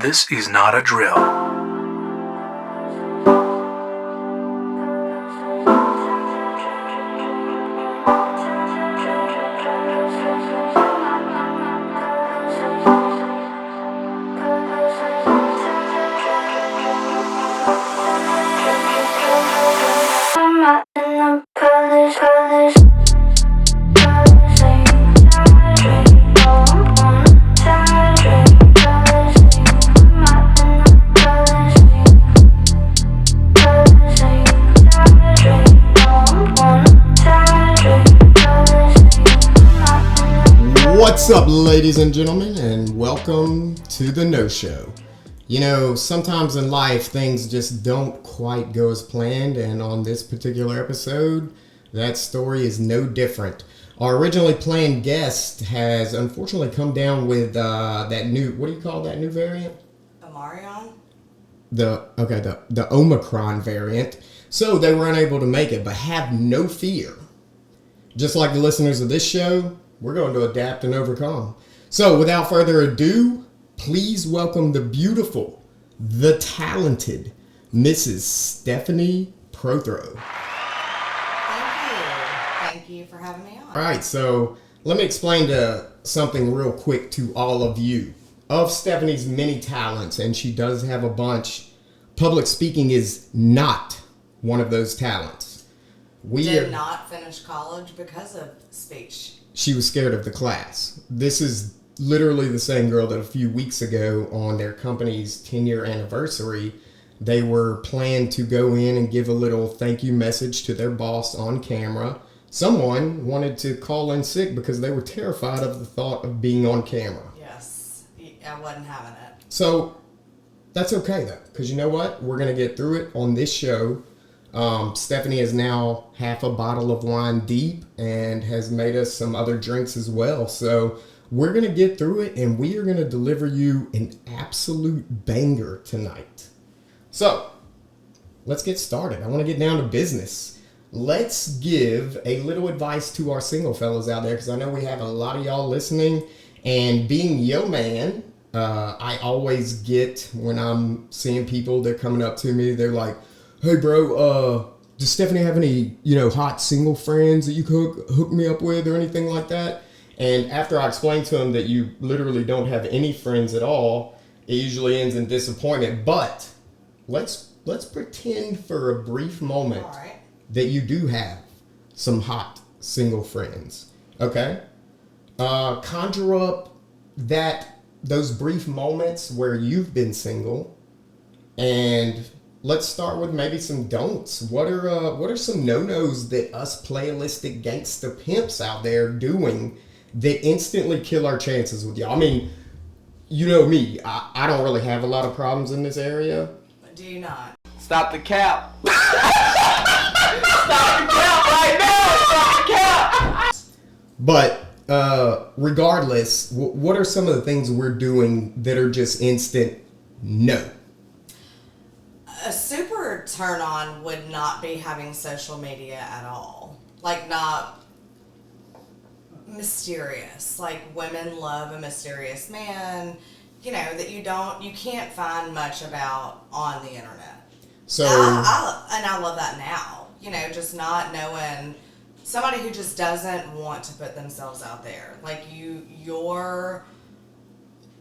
This is not a drill. What's up, ladies and gentlemen, and welcome to the No Show. You know, sometimes in life things just don't quite go as planned, and on this particular episode, that story is no different. Our originally planned guest has unfortunately come down with that new, what do you call that new variant? The Omicron variant. So they were unable to make it, but have no fear. Just like the listeners of this show, we're going to adapt and overcome. So without further ado, please welcome the beautiful, the talented Mrs. Stephanie Prothro. Thank you for having me on. All right, so let me explain something real quick to all of you. Of Stephanie's many talents, and she does have a bunch, public speaking is not one of those talents. Did not finish college because of speech. She was scared of the class. This is literally the same girl that a few weeks ago on their company's 10-year anniversary, they were planned to go in and give a little thank you message to their boss on camera. Someone wanted to call in sick because they were terrified of the thought of being on camera. Yes, I wasn't having it. So that's okay though, because you know what? We're going to get through it on this show. Stephanie is now half a bottle of wine deep and has made us some other drinks as well. So we're going to get through it and we are going to deliver you an absolute banger tonight. So let's get started. I want to get down to business. Let's give a little advice to our single fellas out there, because I know we have a lot of y'all listening. And being yo man, I always get when I'm seeing people, they're coming up to me, they're like, hey bro, does Stephanie have any, hot single friends that you could hook me up with or anything like that? And after I explain to them that you literally don't have any friends at all, it usually ends in disappointment. But let's pretend for a brief moment that you do have some hot single friends. Okay? Conjure up those brief moments where you've been single, and let's start with maybe some don'ts. What are some no-nos that us playalistic gangsta pimps out there doing that instantly kill our chances with y'all? I mean, you know me. I don't really have a lot of problems in this area. Do you not? Stop the cap. Stop the cap right now. Stop the cap. But regardless, what are some of the things we're doing that are just instant no? A super turn on would not be having social media at all. Like, not mysterious. Like, women love a mysterious man, that you can't find much about on the internet. So, I love that now. Just not knowing somebody who just doesn't want to put themselves out there. Like, you were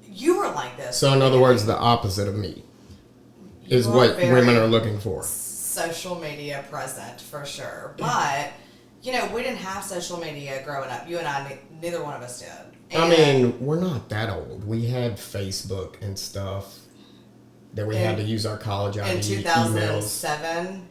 like this. So in other words, the opposite of me is what women are looking for. Social media present, for sure. But, we didn't have social media growing up. You and I, neither one of us did. And I mean, we're not that old. We had Facebook and stuff that we had to use our college ID in emails. 2007,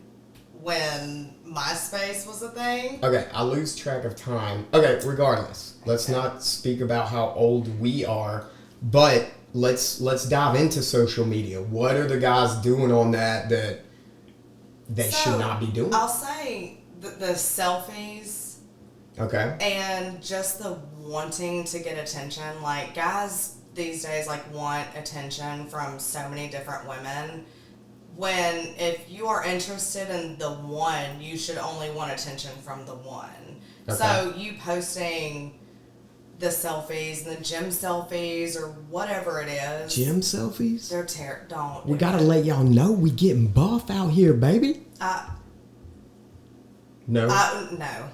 when MySpace was a thing. Okay, I lose track of time. Okay, regardless, let's not speak about how old we are, but let's dive into social media. What are the guys doing on that they should not be doing? I'll say the selfies. Okay. And just the wanting to get attention. Like, guys these days want attention from so many different women, when if you are interested in the one, you should only want attention from the one. Okay. So you posting the selfies, the gym selfies, or whatever it is. Gym selfies? They're don't. We gotta let y'all know we getting buff out here, baby. No? No.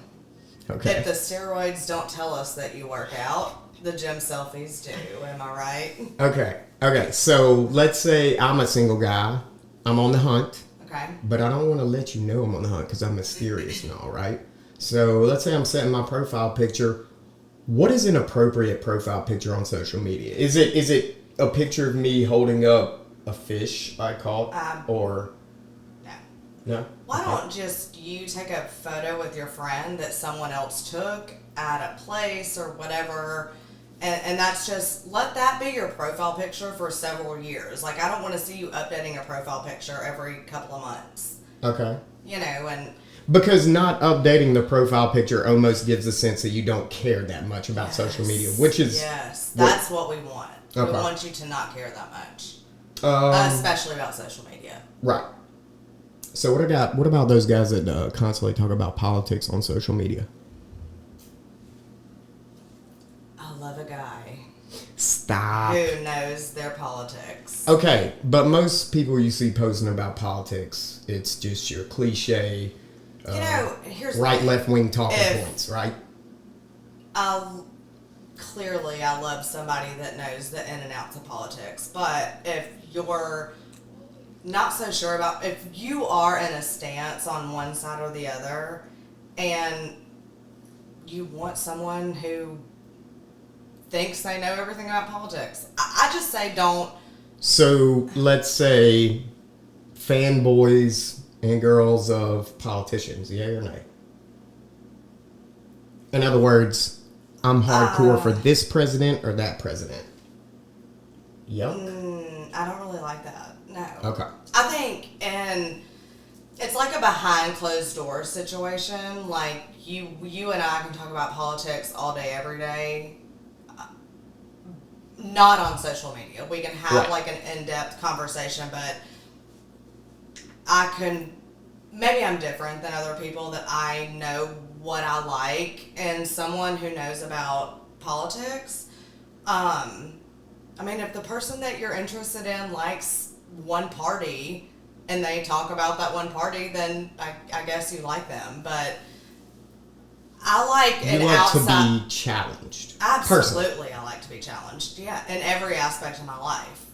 Okay. If the steroids don't tell us that you work out, the gym selfies do. Am I right? Okay. So let's say I'm a single guy. I'm on the hunt. Okay. But I don't want to let you know I'm on the hunt because I'm mysterious and all, right? So let's say I'm setting my profile picture. What is an appropriate profile picture on social media? Is it a picture of me holding up a fish I caught, or no? Why don't just you take a photo with your friend that someone else took at a place or whatever, and that's just, let that be your profile picture for several years. Like, I don't want to see you updating a profile picture every couple of months. Okay. You know, and because not updating the profile picture almost gives a sense that you don't care that much about social media, which is that's what we want. Okay. We want you to not care that much, especially about social media. Right. So what about those guys that constantly talk about politics on social media? I love a guy Stop. who knows their politics. Okay, but most people you see posting about politics, it's just your cliche, Here's right, the left wing talking points, right? Clearly, I love somebody that knows the in and outs of politics. But if you're not so sure about, if you are in a stance on one side or the other, and you want someone who thinks they know everything about politics, I just say don't. So let's say fanboys and girls of politicians, yay or nay? In other words, I'm hardcore for this president or that president. Yuck. I don't really like that. No. Okay. I think, and it's like a behind closed doors situation. Like you and I can talk about politics all day, every day. Not on social media. We can have like an in-depth conversation, but maybe I'm different than other people, that I know what I like, and someone who knows about politics. I mean, if the person that you're interested in likes one party and they talk about that one party, then I guess you like them. But I like an outside. You to be challenged. Absolutely, personally. I like to be challenged. Yeah, in every aspect of my life.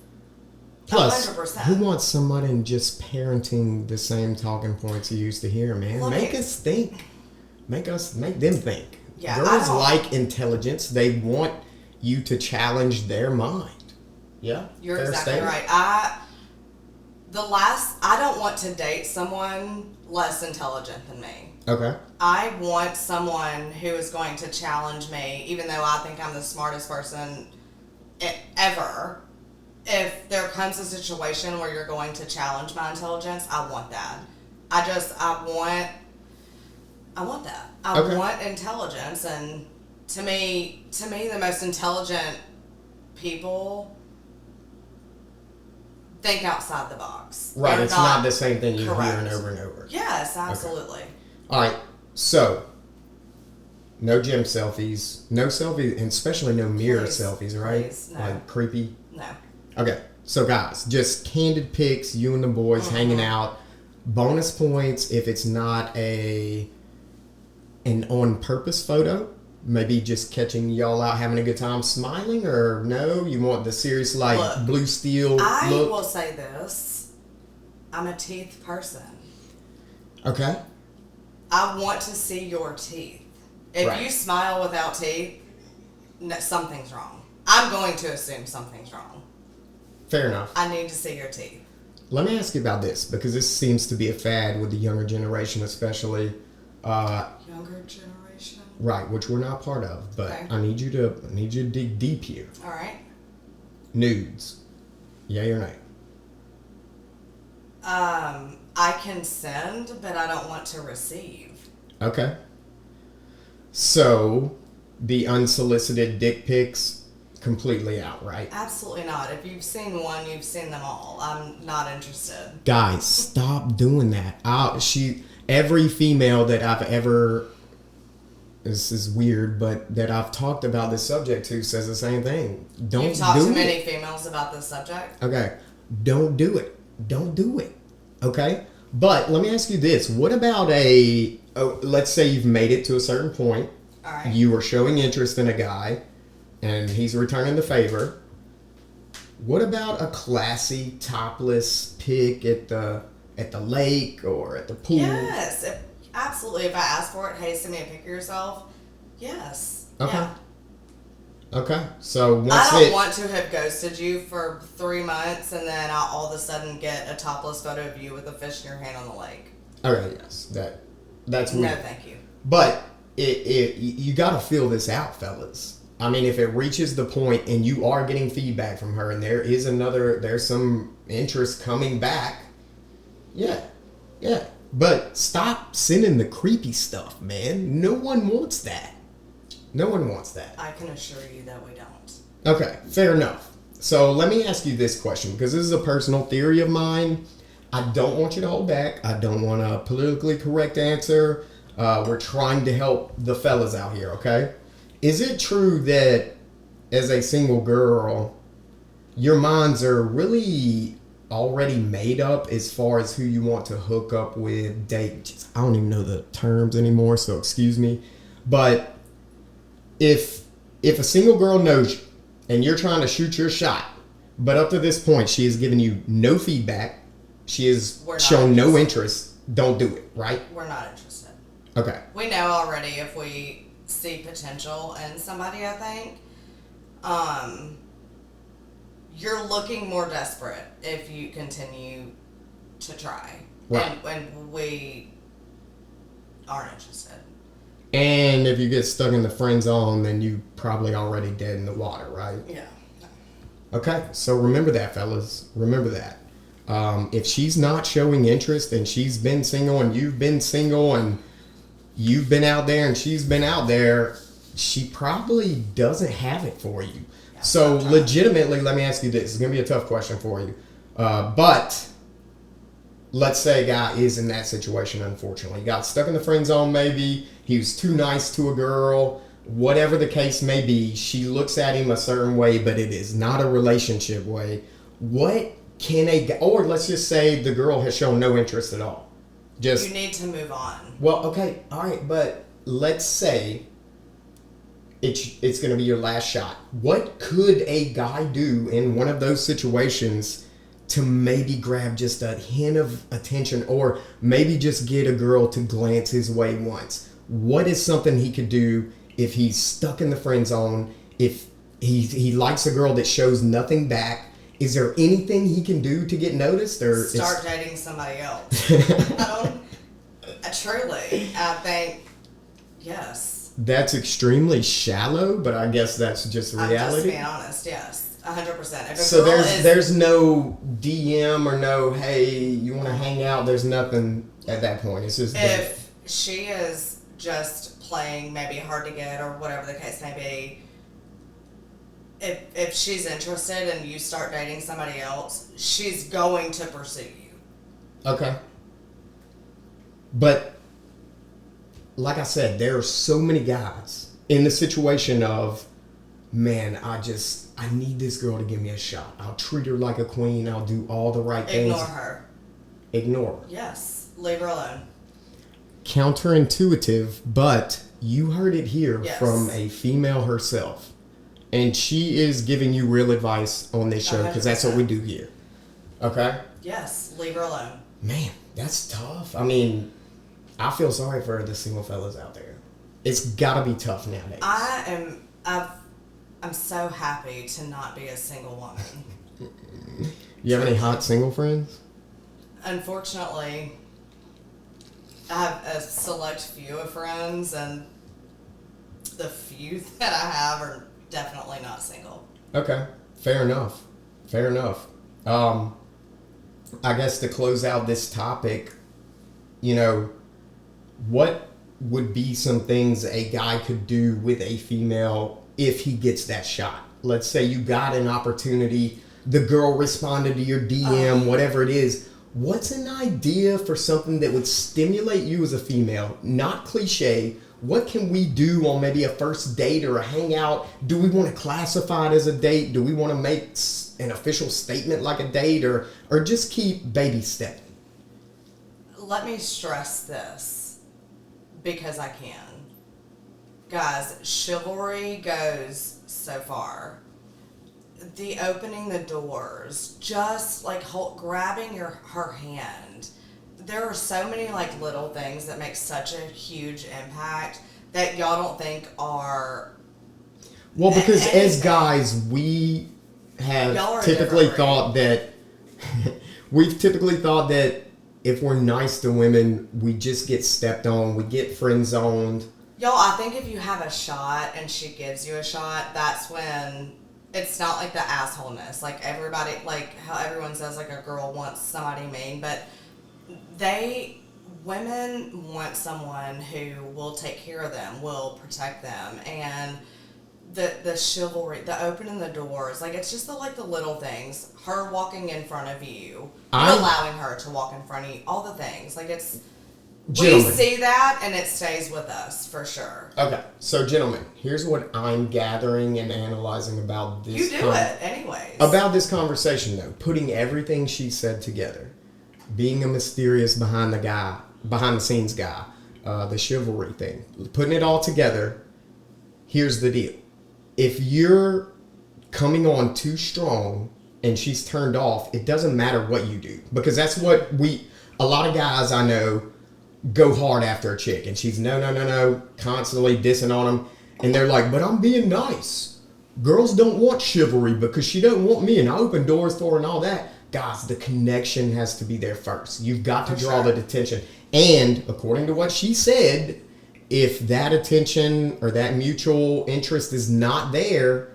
Plus, 100%. who wants somebody just parenting the same talking points you used to hear, man? Make us think. Make them think. Yeah, girls like intelligence. They want you to challenge their mind. Yeah, you're exactly right. I don't want to date someone less intelligent than me. Okay. I want someone who is going to challenge me, even though I think I'm the smartest person ever. If there comes a situation where you're going to challenge my intelligence, I want that. I want that. I want intelligence, and to me, the most intelligent people think outside the box. Right, it's not the same thing you hear and over and over. Yes, absolutely. Okay. All right, so no gym selfies, and especially no mirror selfies, right? Please, no. Like creepy. No. Okay, so guys, just candid pics, you and the boys hanging out. Bonus points if it's not an on-purpose photo. Maybe just catching y'all out having a good time smiling, or no, you want the serious, like, look, blue steel look? I will say this. I'm a teeth person. Okay. I want to see your teeth. If you smile without teeth, something's wrong. I'm going to assume something's wrong. Fair enough. I need to see your teeth. Let me ask you about this, because this seems to be a fad with the younger generation, especially. Younger generation? Right, which we're not part of, but I need you to dig deep here. All right. Nudes. Yay or nay? I can send, but I don't want to receive. Okay. So, the unsolicited dick pics, completely out, right? Absolutely not. If you've seen one, you've seen them all. I'm not interested. Guys, stop doing that. Every female that I've ever this is weird, but that I've talked about this subject to says the same thing. Don't You've talked do to it. many females about this subject. Okay. Don't do it. Don't do it. Okay? But let me ask you this. What about let's say you've made it to a certain point. All right. You are showing interest in a guy, and he's returning the favor. What about a classy, topless pic at the lake or at the pool? Yes, absolutely. If I ask for it, hey, send me a pic of yourself. Yes. Okay. Yeah. Okay. So once I don't want to have ghosted you for 3 months and then I'll all of a sudden get a topless photo of you with a fish in your hand on the lake. Okay, yes. That's weird. No, thank you. But you got to feel this out, fellas. I mean, if it reaches the point and you are getting feedback from her and there's some interest coming back, yeah. But stop sending the creepy stuff, man. No one wants that. No one wants that. I can assure you that we don't. Okay, fair enough. So let me ask you this question, because this is a personal theory of mine. I don't want you to hold back. I don't want a politically correct answer. We're trying to help the fellas out here, okay? Is it true that as a single girl, your minds are really already made up as far as who you want to hook up with, date? I don't even know the terms anymore, so excuse me. But if a single girl knows you and you're trying to shoot your shot, but up to this point she has given you no feedback, she has shown no interest, don't do it, right? We're not interested. Okay. We know already if we see potential in somebody, I think. You're looking more desperate if you continue to try. Right. And we aren't interested. And if you get stuck in the friend zone, then you probably already dead in the water, right? Yeah. Okay, so remember that, fellas. Remember that. If she's not showing interest and she's been single and you've been single and you've been out there and she's been out there, she probably doesn't have it for you. Yeah, so legitimately, let me ask you this. It's going to be a tough question for you. But let's say a guy is in that situation, unfortunately. He got stuck in the friend zone maybe. He was too nice to a girl. Whatever the case may be, she looks at him a certain way, but it is not a relationship way. What can a guy, or let's just say the girl has shown no interest at all. You need to move on. Well, okay, all right, but let's say it's going to be your last shot. What could a guy do in one of those situations to maybe grab just a hint of attention, or maybe just get a girl to glance his way once? What is something he could do if he's stuck in the friend zone, if he likes a girl that shows nothing back? Is there anything he can do to get noticed? Or start dating somebody else. Truly, I think, yes. That's extremely shallow, but I guess that's just reality. I'm just being honest, yes. 100%. So there's no DM or no, hey, you want to hang out? There's nothing at that point. It's just if she is just playing maybe hard to get or whatever the case may be, if she's interested and you start dating somebody else, she's going to pursue you. Okay. But like I said, there are so many guys in the situation of, man, I need this girl to give me a shot. I'll treat her like a queen. I'll do all the right things. Ignore her. Ignore her. Yes. Leave her alone. Counterintuitive, but you heard it here from a female herself. And she is giving you real advice on this show, because that's what we do here. Okay? Yes. Leave her alone. Man, that's tough. I mean, I feel sorry for the single fellas out there. It's gotta be tough nowadays. I'm so happy to not be a single woman. You have any hot single friends? Unfortunately, I have a select few of friends, and the few that I have are definitely not single. Okay, fair enough. Fair enough. I guess to close out this topic, what would be some things a guy could do with a female if he gets that shot? Let's say you got an opportunity, the girl responded to your DM, whatever it is. What's an idea for something that would stimulate you as a female? Not cliche. what can we do on maybe a first date or a hangout? Do we want to classify it as a date? Do we want to make an official statement like a date, or just keep baby stepping? Let me stress this because I can. Guys, chivalry goes so far. The opening the doors, just like grabbing her hand. There are so many like little things that make such a huge impact that y'all don't think are. Well, because anything. as guys, we have Y'all are typically different, thought that we've typically thought that if we're nice to women, we just get stepped on, we get friend zoned. Y'all, I think if you have a shot and she gives you a shot, that's when it's not like the assholeness. Like everybody, like how everyone says like a girl wants somebody mean, but women want someone who will take care of them, will protect them, and the chivalry, the opening the doors, like it's just the little things. Her walking in front of you, allowing her to walk in front of you, all the things. Like it's. Gentlemen. We see that and it stays with us for sure. Okay, so gentlemen, here's what I'm gathering and analyzing about this. You do it anyways. About this conversation though, putting everything she said together, being a mysterious behind the scenes guy, the chivalry thing, putting it all together. Here's the deal: if you're coming on too strong and she's turned off, it doesn't matter what you do, because that's what a lot of guys I know go hard after a chick and she's no, constantly dissing on them, and they're like, but I'm being nice. Girls don't want chivalry because she don't want me and I open doors for her and all that. Guys, the connection has to be there first. You've got to draw the attention. And according to what she said, if that attention or that mutual interest is not there,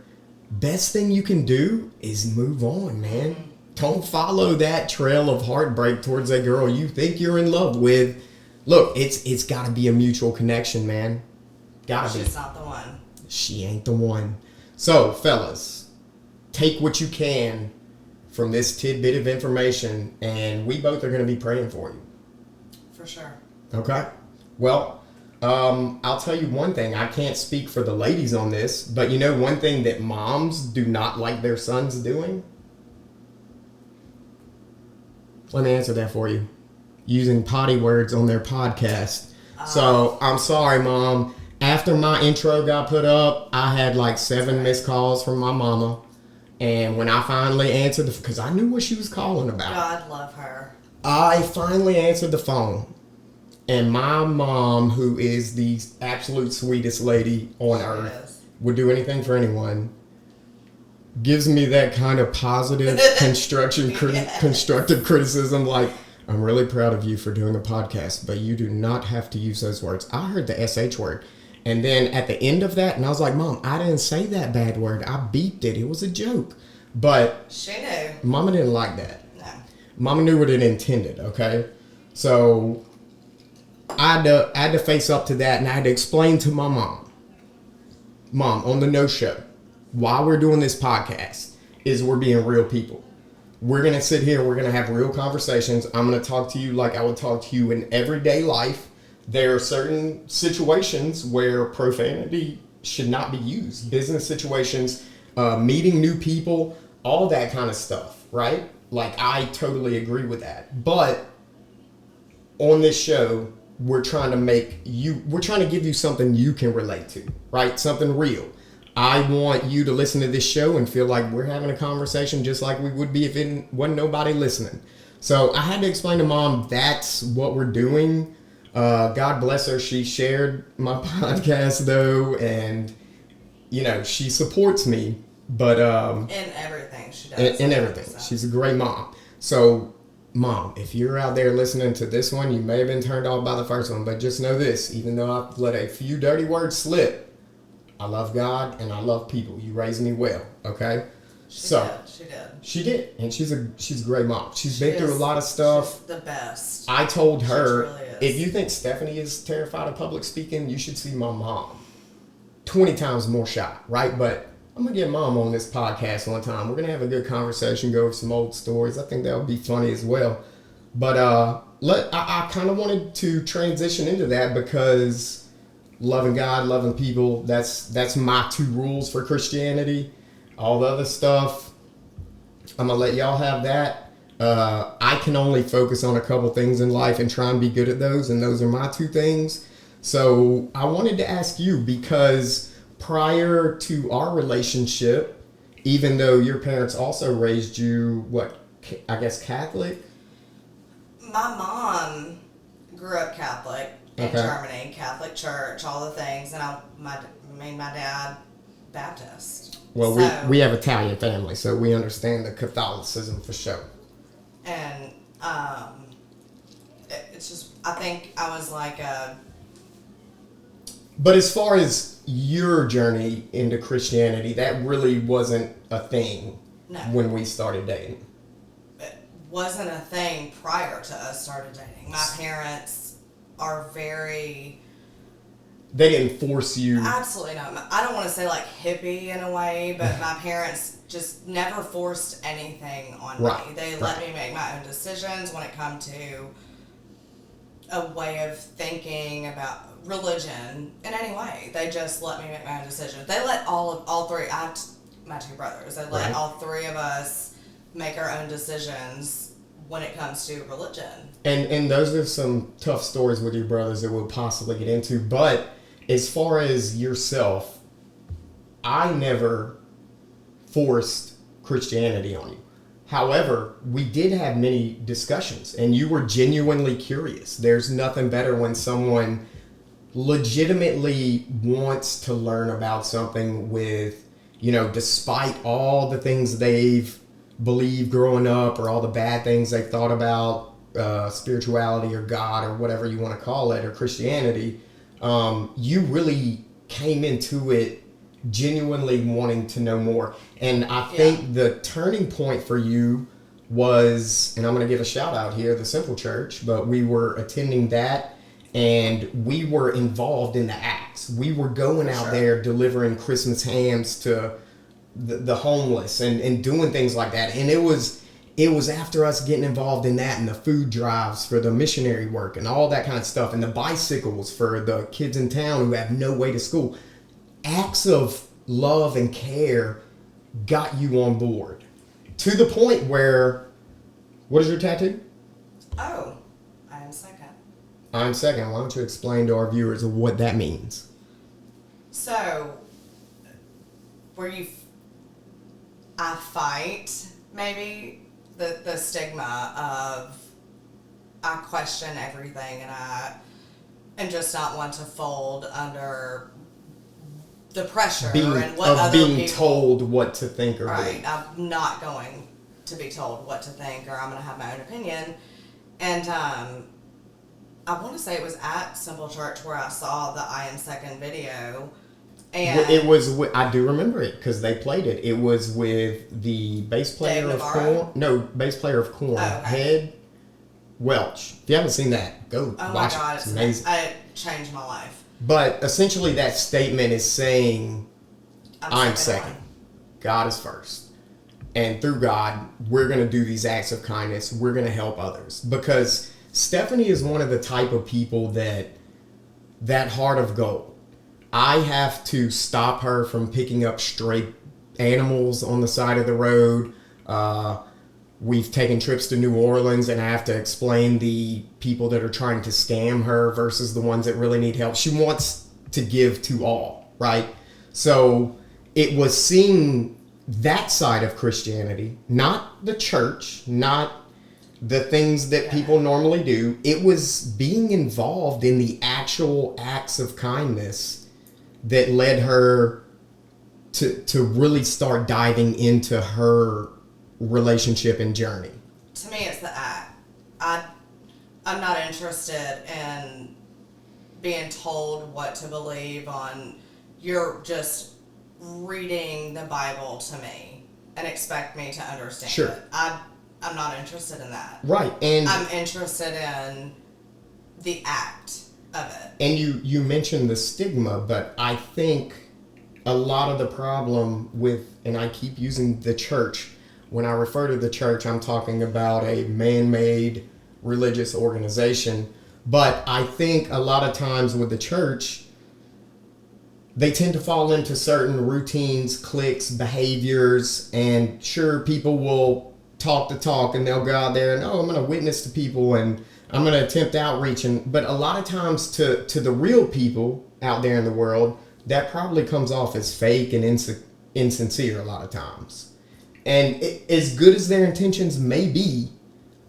best thing you can do is move on, man. Don't follow that trail of heartbreak towards that girl you think you're in love with. Look, it's got to be a mutual connection, man. Gotta be. She's not the one. She ain't the one. So, fellas, take what you can from this tidbit of information, and we both are going to be praying for you. For sure. Okay? Well, I'll tell you one thing. I can't speak for the ladies on this, but you know one thing that moms do not like their sons doing? Let me answer that for you. Using potty words on their podcast. So, I'm sorry, Mom. After my intro got put up, I had like 7 missed calls from my mama. And when I finally answered, because I knew what she was calling about. God love her. I finally answered the phone. And my mom, who is the absolute sweetest lady on earth, would do anything for anyone, gives me that kind of positive constructive criticism, like, I'm really proud of you for doing a podcast, but you do not have to use those words. I heard the SH word. And then at the end of that, and I was like, Mom, I didn't say that bad word. I beeped it. It was a joke. But she knew. Mama didn't like that. No. Mama knew what it intended, okay? So I had to face up to that, and I had to explain to my mom, on the No Show, why we're doing this podcast is we're being real people. We're going to sit here, we're going to have real conversations. I'm going to talk to you like I would talk to you in everyday life. There are certain situations where profanity should not be used. Business situations, meeting new people, all that kind of stuff, right? Like, I totally agree with that. But on this show, we're trying to give you something you can relate to, right? Something real. I want you to listen to this show and feel like we're having a conversation just like we would be if it wasn't nobody listening. So I had to explain to Mom that's what we're doing. God bless her. She shared my podcast though, and you know, she supports me, but in everything she does. In everything. So. She's a great mom. So Mom, if you're out there listening to this one, you may have been turned off by the first one, but just know this, even though I've let a few dirty words slip, I love God and I love people. You raised me well, okay? She did. And she's a great mom. She's been through a lot of stuff. She's the best. I told her, really if you think Stephanie is terrified of public speaking, you should see my mom. 20 times more shy, right? But I'm going to get Mom on this podcast one time. We're going to have a good conversation, go over some old stories. I think that would be funny as well. But I kind of wanted to transition into that because loving God, loving people. That's my 2 rules for Christianity. All the other stuff, I'm gonna let y'all have that. I can only focus on a couple things in life and try and be good at those, and those are my 2 things. So I wanted to ask you, because prior to our relationship, even though your parents also raised you, I guess Catholic? My mom grew up Catholic in Germany, Catholic church, all the things, and my dad Baptist. Well, we have Italian family, so we understand the Catholicism for sure. And it's just, I think I was like a... But as far as your journey into Christianity, that really wasn't a thing when we started dating. It wasn't a thing prior to us started dating. My parents are very... They didn't force you. Absolutely not. I don't want to say like hippie in a way, but my parents just never forced anything on me. They let me make my own decisions when it come to a way of thinking about religion in any way. They just let me make my own decisions. They let all 3. I have my 2 brothers. They let all 3 of us make our own decisions when it comes to religion. And those are some tough stories with your brothers that we'll possibly get into. But as far as yourself, I never forced Christianity on you. However, we did have many discussions, and you were genuinely curious. There's nothing better when someone legitimately wants to learn about something with, despite all the things they've believed growing up or all the bad things they've thought about spirituality or God or whatever you want to call it, or Christianity. You really came into it genuinely wanting to know more. And I think the turning point for you was, and I'm going to give a shout out here, the Simple Church, but we were attending that and we were involved in the acts. We were going out there delivering Christmas hams to the homeless and doing things like that. And it was after us getting involved in that and the food drives for the missionary work and all that kind of stuff and the bicycles for the kids in town who have no way to school. Acts of love and care got you on board to the point where, what is your tattoo? Oh, I am second. I'm second. Why don't you explain to our viewers what that means? So, I fight maybe the stigma of I question everything and I am just not one to fold under the pressure and what other being people, told what to think or right. believe. I'm not going to be told what to think, or I'm going to have my own opinion. And I want to say it was at Simple Church where I saw the I Am Second video. And it was. I do remember it because they played it. It was with the bass player of Korn. No, bass player of Korn. Head Welch. If you haven't seen that, go watch it. It's amazing. It changed my life. But essentially, that statement is saying, "I'm second. God is first, and through God, we're going to do these acts of kindness. We're going to help others." Because Stephanie is one of the type of people that heart of gold. I have to stop her from picking up stray animals on the side of the road. We've taken trips to New Orleans, and I have to explain the people that are trying to scam her versus the ones that really need help. She wants to give to all, right? So it was seeing that side of Christianity, not the church, not the things that people normally do. It was being involved in the actual acts of kindness that led her to really start diving into her relationship and journey. To me, it's the act. I'm not interested in being told what to believe on. You're just reading the Bible to me and expect me to understand it. I'm not interested in that. Right. And I'm interested in the act of it. And you mentioned the stigma, but I think a lot of the problem with, and I keep using the church, when I refer to the church, I'm talking about a man-made religious organization. But I think a lot of times with the church, they tend to fall into certain routines, cliques, behaviors, and sure, people will talk the talk and they'll go out there and, I'm going to witness to people and I'm going to attempt outreach. But a lot of times to the real people out there in the world, that probably comes off as fake and insincere a lot of times. And as good as their intentions may be,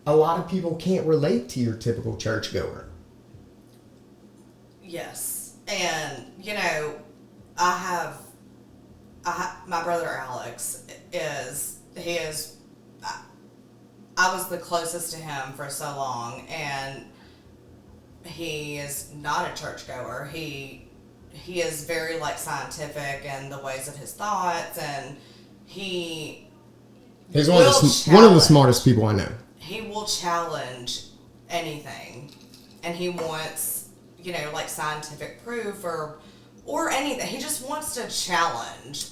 a lot of people can't relate to your typical churchgoer. Yes. And, my brother Alex I was the closest to him for so long, and he is not a churchgoer. He is very scientific in the ways of his thoughts, and he's one of the smartest people I know. He will challenge anything, and he wants scientific proof or anything. He just wants to challenge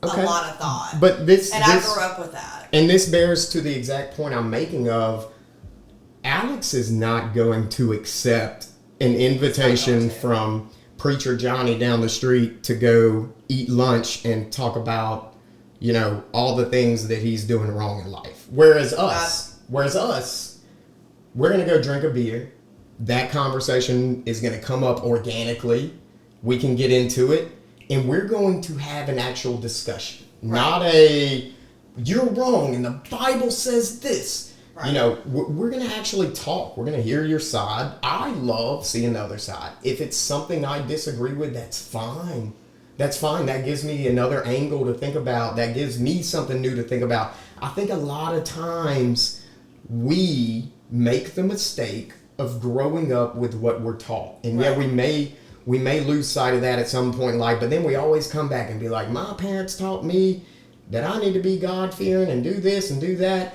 a lot of thought. But I grew up with that. And this bears to the exact point I'm making of Alex is not going to accept an invitation from Preacher Johnny down the street to go eat lunch and talk about, all the things that he's doing wrong in life. Whereas us, we're going to go drink a beer. That conversation is going to come up organically. We can get into it. And we're going to have an actual discussion. Right. Not you're wrong and the Bible says this. Right. We're going to actually talk. We're going to hear your side. I love seeing the other side. If it's something I disagree with, that's fine. That's fine. That gives me another angle to think about. That gives me something new to think about. I think a lot of times we make the mistake of growing up with what we're taught. And right. we may lose sight of that at some point in life, but then we always come back and be like, my parents taught me that I need to be God-fearing and do this and do that.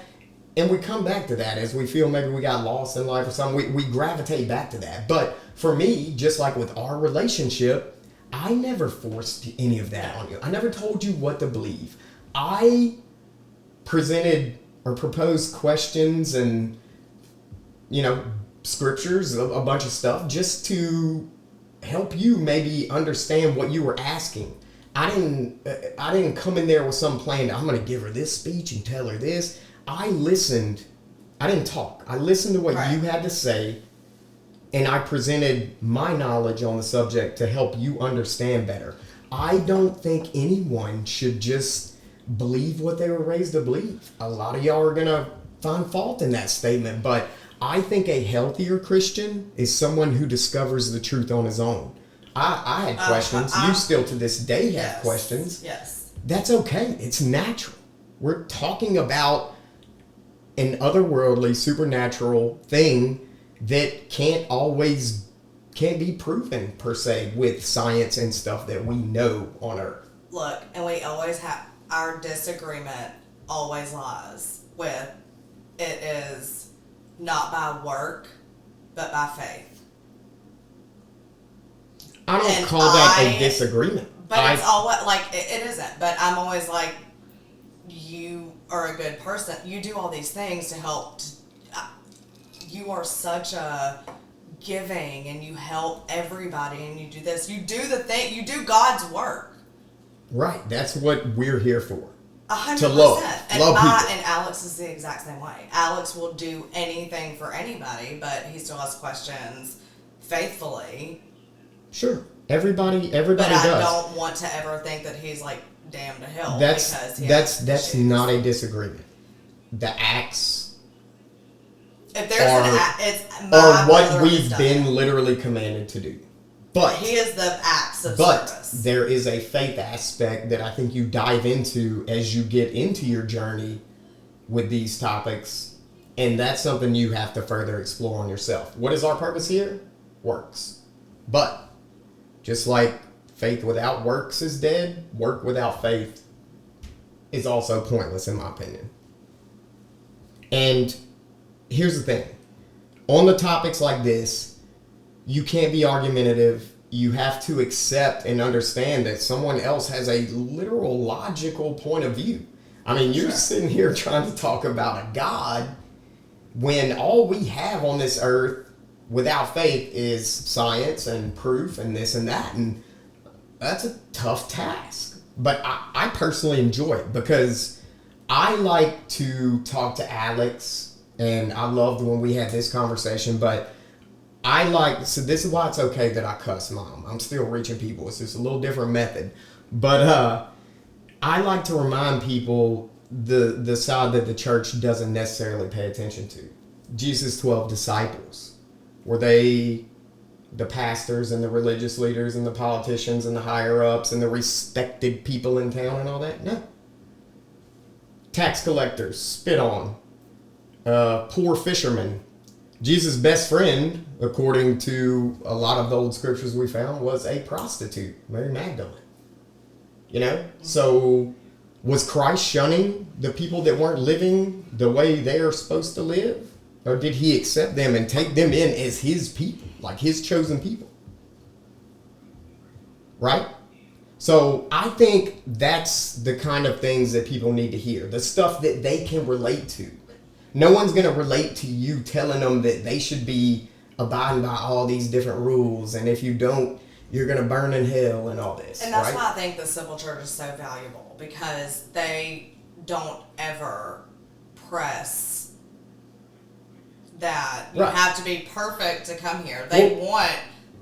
And we come back to that as we feel maybe we got lost in life or something. We gravitate back to that. But for me, just like with our relationship, I never forced any of that on you. I never told you what to believe. I presented or proposed questions and, scriptures, a bunch of stuff just to help you maybe understand what you were asking. I didn't come in there with some plan. I'm going to give her this speech and tell her this. I listened. I didn't talk. I listened to what you had to say, and I presented my knowledge on the subject to help you understand better. I don't think anyone should just believe what they were raised to believe. A lot of y'all are going to find fault in that statement, but I think a healthier Christian is someone who discovers the truth on his own. I had questions. You still to this day have questions. Yes. That's okay. It's natural. We're talking about an otherworldly, supernatural thing that can't be proven per se with science and stuff that we know on Earth. Look, and we always have our disagreement always lies with it is not by work, but by faith. I don't call that a disagreement. But it's always it isn't. But I'm always like, you are a good person. You do all these things to help. You are such a giving, and you help everybody, and you do this. You do the thing. You do God's work. Right. That's what we're here for. 100%. To love people. And Alex is the exact same way. Alex will do anything for anybody, but he still has questions faithfully. Sure. Everybody does. But I don't want to ever think that he's damned to hell. That's not a disagreement. The acts if there's are what we've been literally commanded to do. But he is the acts of service. But there is a faith aspect that I think you dive into as you get into your journey with these topics, and that's something you have to further explore on yourself. What is our purpose here? Works. But just like faith without works is dead, work without faith is also pointless in my opinion. And here's the thing. On the topics like this, you can't be argumentative. You have to accept and understand that someone else has a literal logical point of view. I mean, you're sitting here trying to talk about a God when all we have on this earth without faith is science and proof and this and that. And That's a tough task. But I personally enjoy it because I like to talk to Alex, and I loved when we had this conversation, but so this is why it's okay that I cuss, Mom. I'm still reaching people. It's just a little different method. But I like to remind people the side that the church doesn't necessarily pay attention to. Jesus' 12 disciples. Were they the pastors and the religious leaders and the politicians and the higher ups and the respected people in town and all that? No. Tax collectors, spit on, poor fishermen. Jesus' best friend, according to a lot of the old scriptures we found, was a prostitute, Mary Magdalene. You know? So was Christ shunning the people that weren't living the way they are supposed to live? Or did he accept them and take them in as his people, like his chosen people? Right? So I think that's the kind of things that people need to hear. The stuff that they can relate to. No one's going to relate to you telling them that they should be abiding by all these different rules. And if you don't, you're going to burn in hell and all this. And that's right? why I think the civil church is so valuable, because they don't ever press that you have to be perfect to come here. They want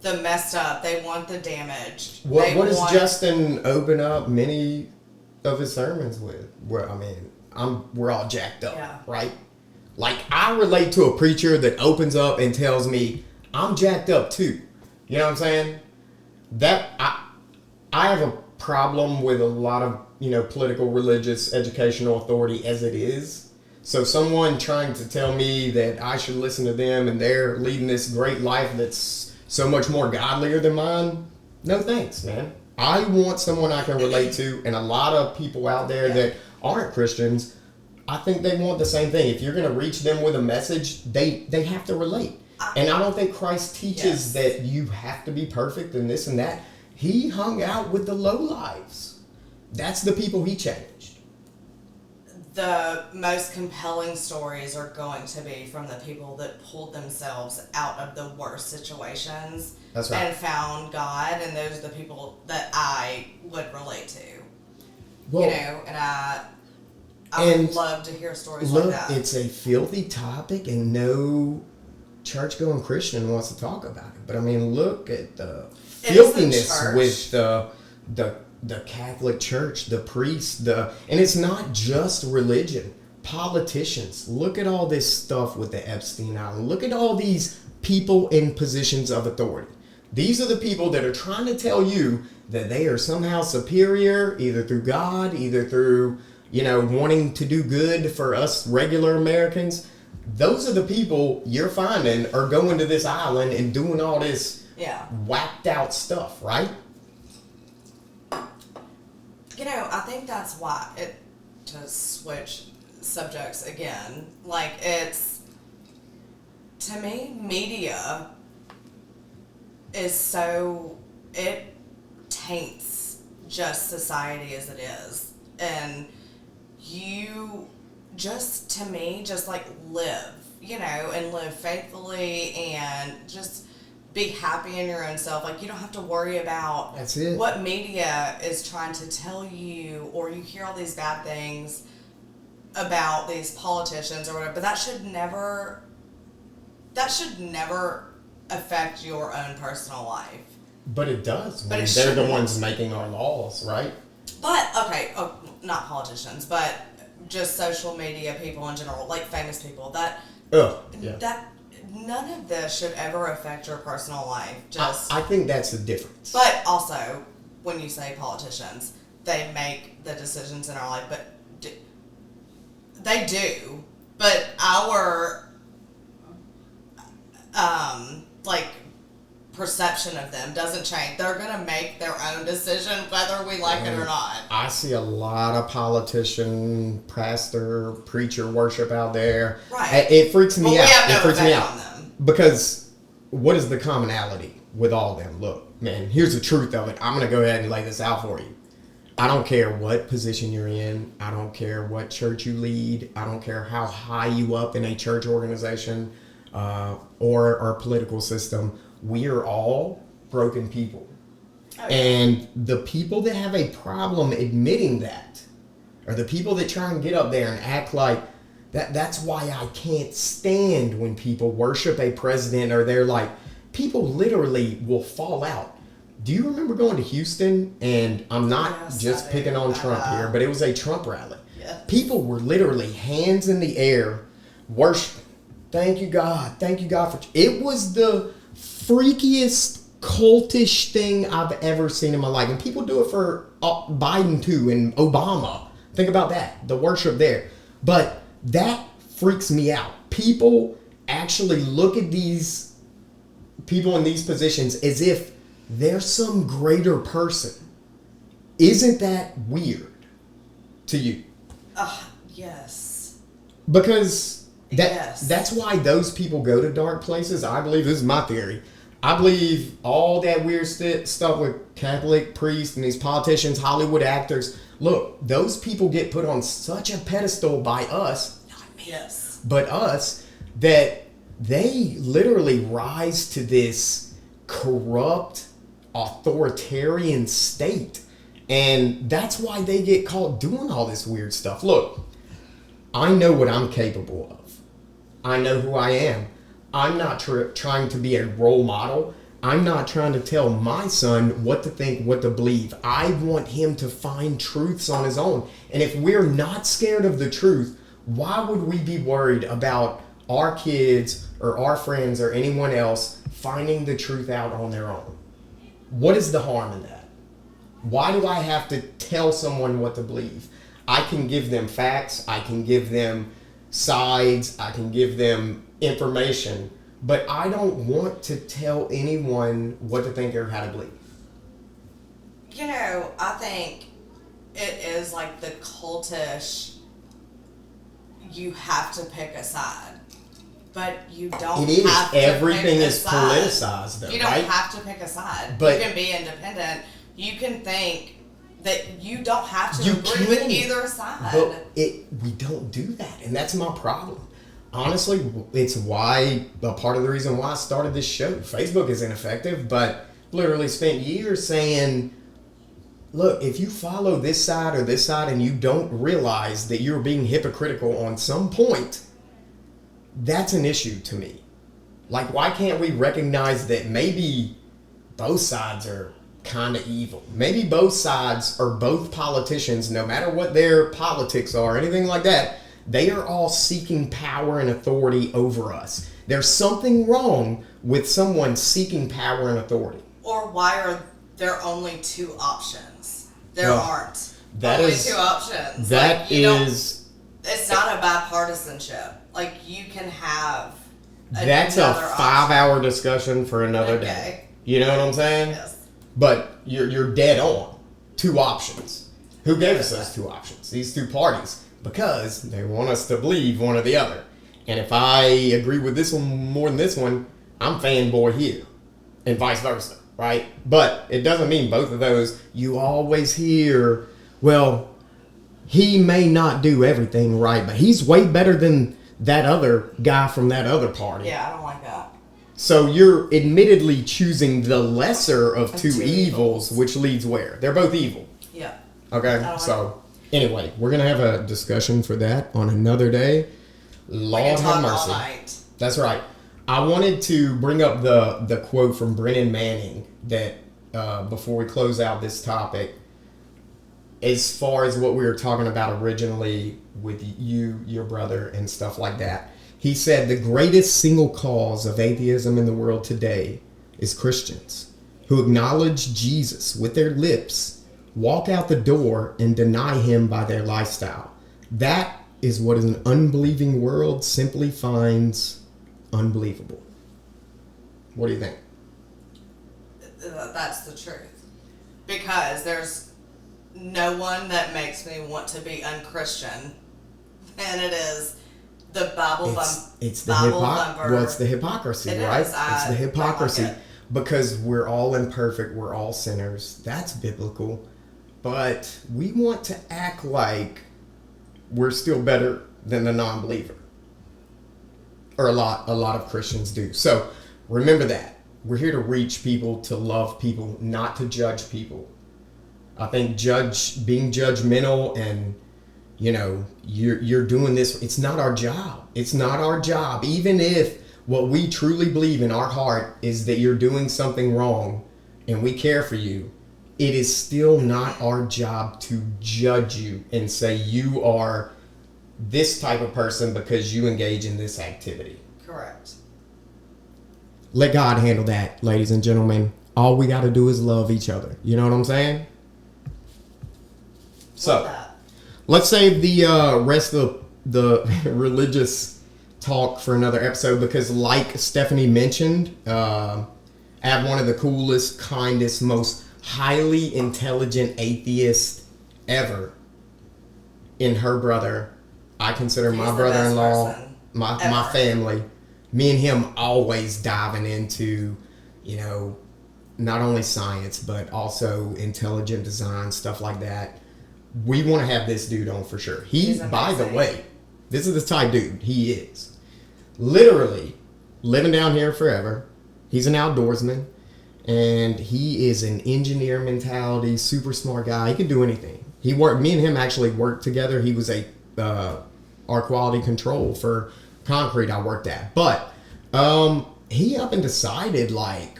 the messed up. They want the damaged. What does Justin open up many of his sermons with? Where we're all jacked up, right? Like, I relate to a preacher that opens up and tells me, I'm jacked up too. You know what I'm saying? That I have a problem with a lot of, political, religious, educational authority as it is. So someone trying to tell me that I should listen to them and they're leading this great life that's so much more godlier than mine, no thanks, man. I want someone I can relate to, and a lot of people out there that aren't Christians, I think they want the same thing. If you're going to reach them with a message, they have to relate. And I don't think Christ teaches that you have to be perfect and this and that. He hung out with the lowlives. That's the people he changed. The most compelling stories are going to be from the people that pulled themselves out of the worst situations. That's right. And found God, and those are the people that I would relate to. Well, and I would love to hear stories like that. Look, it's a filthy topic, and no church-going Christian wants to talk about it. But look at the filthiness with the Catholic Church, the priests, and it's not just religion. Politicians, look at all this stuff with the Epstein Island. Look at all these people in positions of authority. These are the people that are trying to tell you that they are somehow superior, either through God, either through, wanting to do good for us regular Americans. Those are the people you're finding are going to this island and doing all this whacked out stuff, right? I think that's why to switch subjects again, to me, media is it taints just society as it is. And you just live, and live faithfully and just be happy in your own self. You don't have to worry about what media is trying to tell you, or you hear all these bad things about these politicians or whatever. But that should never affect your own personal life. But it does. But they're the ones making our laws, right? But, not politicians, but just social media people in general, famous people. That none of this should ever affect your personal life. I think that's the difference. But also, when you say politicians, they make the decisions in our life, but they do. But our perception of them doesn't change. They're going to make their own decision whether we like it or not. I see a lot of politician, pastor, preacher worship out there. Right. It freaks me out. It freaks me out. Because what is the commonality with all of them? Look, man, here's the truth of it. I'm going to go ahead and lay this out for you. I don't care what position you're in. I don't care what church you lead. I don't care how high you up in a church organization or our political system. We are all broken people. Oh, yeah. And the people that have a problem admitting that are the people that try and get up there and act like that's why I can't stand when people worship a president, or they're like, people literally will fall out. Do you remember going to Houston? And I'm not Yes, just I do. picking on Trump here, but it was a Trump rally. Yes. People were literally hands in the air worshiping. Thank you, God. Thank you, God. It was the freakiest, cultish thing I've ever seen in my life. And people do it for Biden too, and Obama. Think about that. The worship there. But that freaks me out. People actually look at these people in these positions as if they're some greater person. Isn't that weird to you? Yes. Because Yes. that's why those people go to dark places. I believe, this is my theory, I believe all that weird stuff with Catholic priests and these politicians, Hollywood actors. Look, those people get put on such a pedestal by us, not me, Yes. but us, that they literally rise to this corrupt, authoritarian state. And that's why they get caught doing all this weird stuff. Look, I know what I'm capable of. I know who I am. I'm not trying to be a role model. I'm not trying to tell my son what to think, what to believe. I want him to find truths on his own. And if we're not scared of the truth, why would we be worried about our kids or our friends or anyone else finding the truth out on their own? What is the harm in that? Why do I have to tell someone what to believe? I can give them facts. I can give them sides. I can give them information. But I don't want to tell anyone what to think or how to believe. You know, I think it is like the cultish, you have to pick a side. But you don't It is. have to Everything pick a is side. politicized, though, You don't right? have to pick a side. But- you can be independent. You can think that you don't have to You agree with can, either side. But we don't do that, and that's my problem. Honestly, it's why, a part of the reason why I started this show. Facebook is ineffective, but literally spent years saying, look, if you follow this side or this side and you don't realize that you're being hypocritical on some point, that's an issue to me. Like, why can't we recognize that maybe both sides are kind of evil? Maybe both sides, or both politicians, no matter what their politics are, anything like that, they are all seeking power and authority over us. There's something wrong with someone seeking power and authority. Or why are there only two options? There Well, aren't. that only is- two options. That Like, you don't- is... It's not a bipartisanship. Like, you can have That's a another 5-hour discussion for another Okay. day. You know what I'm saying? Yes. But you're dead on. Two options. Who gave us those two options? These two parties. Because they want us to believe one or the other. And if I agree with this one more than this one, I'm fanboy here. And vice versa, right? But it doesn't mean both of those. You always hear, well, he may not do everything right, but he's way better than that other guy from that other party. Yeah, I don't like that. So you're admittedly choosing the lesser of two two evils, which leads where? They're both evil. Yeah. Okay, don't so anyway, we're gonna have a discussion for that on another day. We Lord can have talk all mercy. night. That's right. I wanted to bring up the quote from Brennan Manning that before we close out this topic, as far as what we were talking about originally with you, your brother, and stuff like that. He said the greatest single cause of atheism in the world today is Christians who acknowledge Jesus with their lips, walk out the door, and deny him by their lifestyle. That is what an unbelieving world simply finds unbelievable. What do you think? That's the truth. Because there's no one that makes me want to be unchristian, and it is the Bible It's the Bible thumper. Well, it's the hypocrisy, It right? is. It's I the don't hypocrisy like it. because we're all imperfect. We're all sinners. That's biblical, but we want to act like we're still better than the non-believer, or a lot of Christians do. So remember that. we're here to reach people, to love people, not to judge people. I think being judgmental and, you know, you're doing this. It's not our job. It's not our job. Even if what we truly believe in our heart is that you're doing something wrong and we care for you, it is still not our job to judge you and say you are this type of person because you engage in this activity. Correct. Let God handle that, ladies and gentlemen. All we got to do is love each other. You know what I'm saying? So, let's save the rest of the religious talk for another episode because, like Stephanie mentioned, I have one of the coolest, kindest, most highly intelligent atheists ever in her brother. I consider He's my the brother-in-law, best person my family. Me and him always diving into, you know, not only science, but also intelligent design, stuff like that. We want to have this dude on for sure. He's by the way, this is the type dude he is. Literally living down here forever. He's an outdoorsman. And he is an engineer mentality, super smart guy. He could do anything. Me and him actually worked together. He was our quality control for concrete I worked at. But he up and decided, like,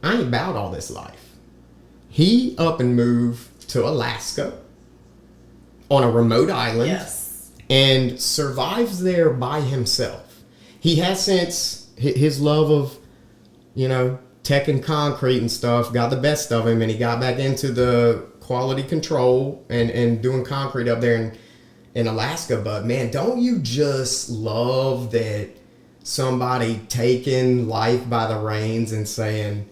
I ain't about all this life. He up and moved to Alaska on a remote island. Yes. And survives there by himself. He has since his love of, you know, tech and concrete and stuff got the best of him, and he got back into the quality control and doing concrete up there in Alaska. But man, don't you just love that somebody taking life by the reins and saying,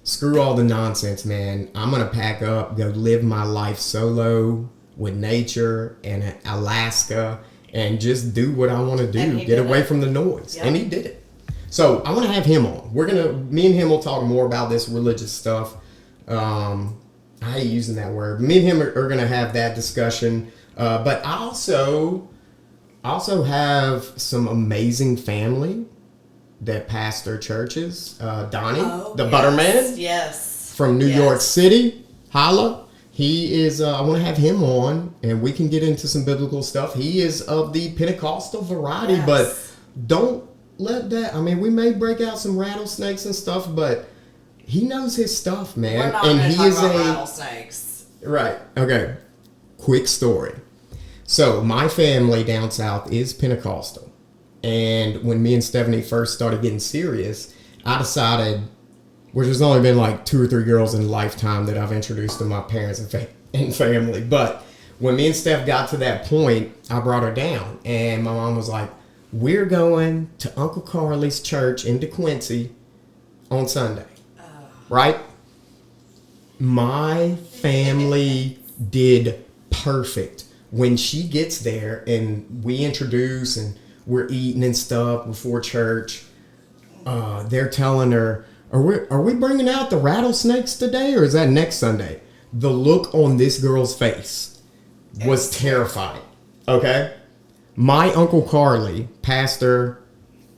screw all the nonsense, man. I'm going to pack up, go live my life solo with nature and Alaska and just do what I want to do. Get away from the noise. Yep. And he did it. So I want to have him on. Me and him will talk more about this religious stuff. I hate using that word. Me and him are going to have that discussion. But I also have some amazing family that pastor churches. Donnie, the Butterman. Yes. From New York City. Holla. He is, I want to have him on and we can get into some biblical stuff. He is of the Pentecostal variety, but don't let that, I mean, we may break out some rattlesnakes and stuff, but he knows his stuff, man. We're not and going to he talk is about rattlesnakes. Right. Okay. Quick story. So my family down south is Pentecostal. And when me and Stephanie first started getting serious, I decided, which has only been like 2 or 3 girls in a lifetime that I've introduced to my parents and family. But when me and Steph got to that point, I brought her down. And my mom was like, we're going to Uncle Carly's church in DeQuincy on Sunday. Right? My family did perfect. When she gets there and we introduce and we're eating and stuff before church, they're telling her, are we bringing out the rattlesnakes today or is that next Sunday? The look on this girl's face was terrifying. Okay? My Uncle Carly, pastor,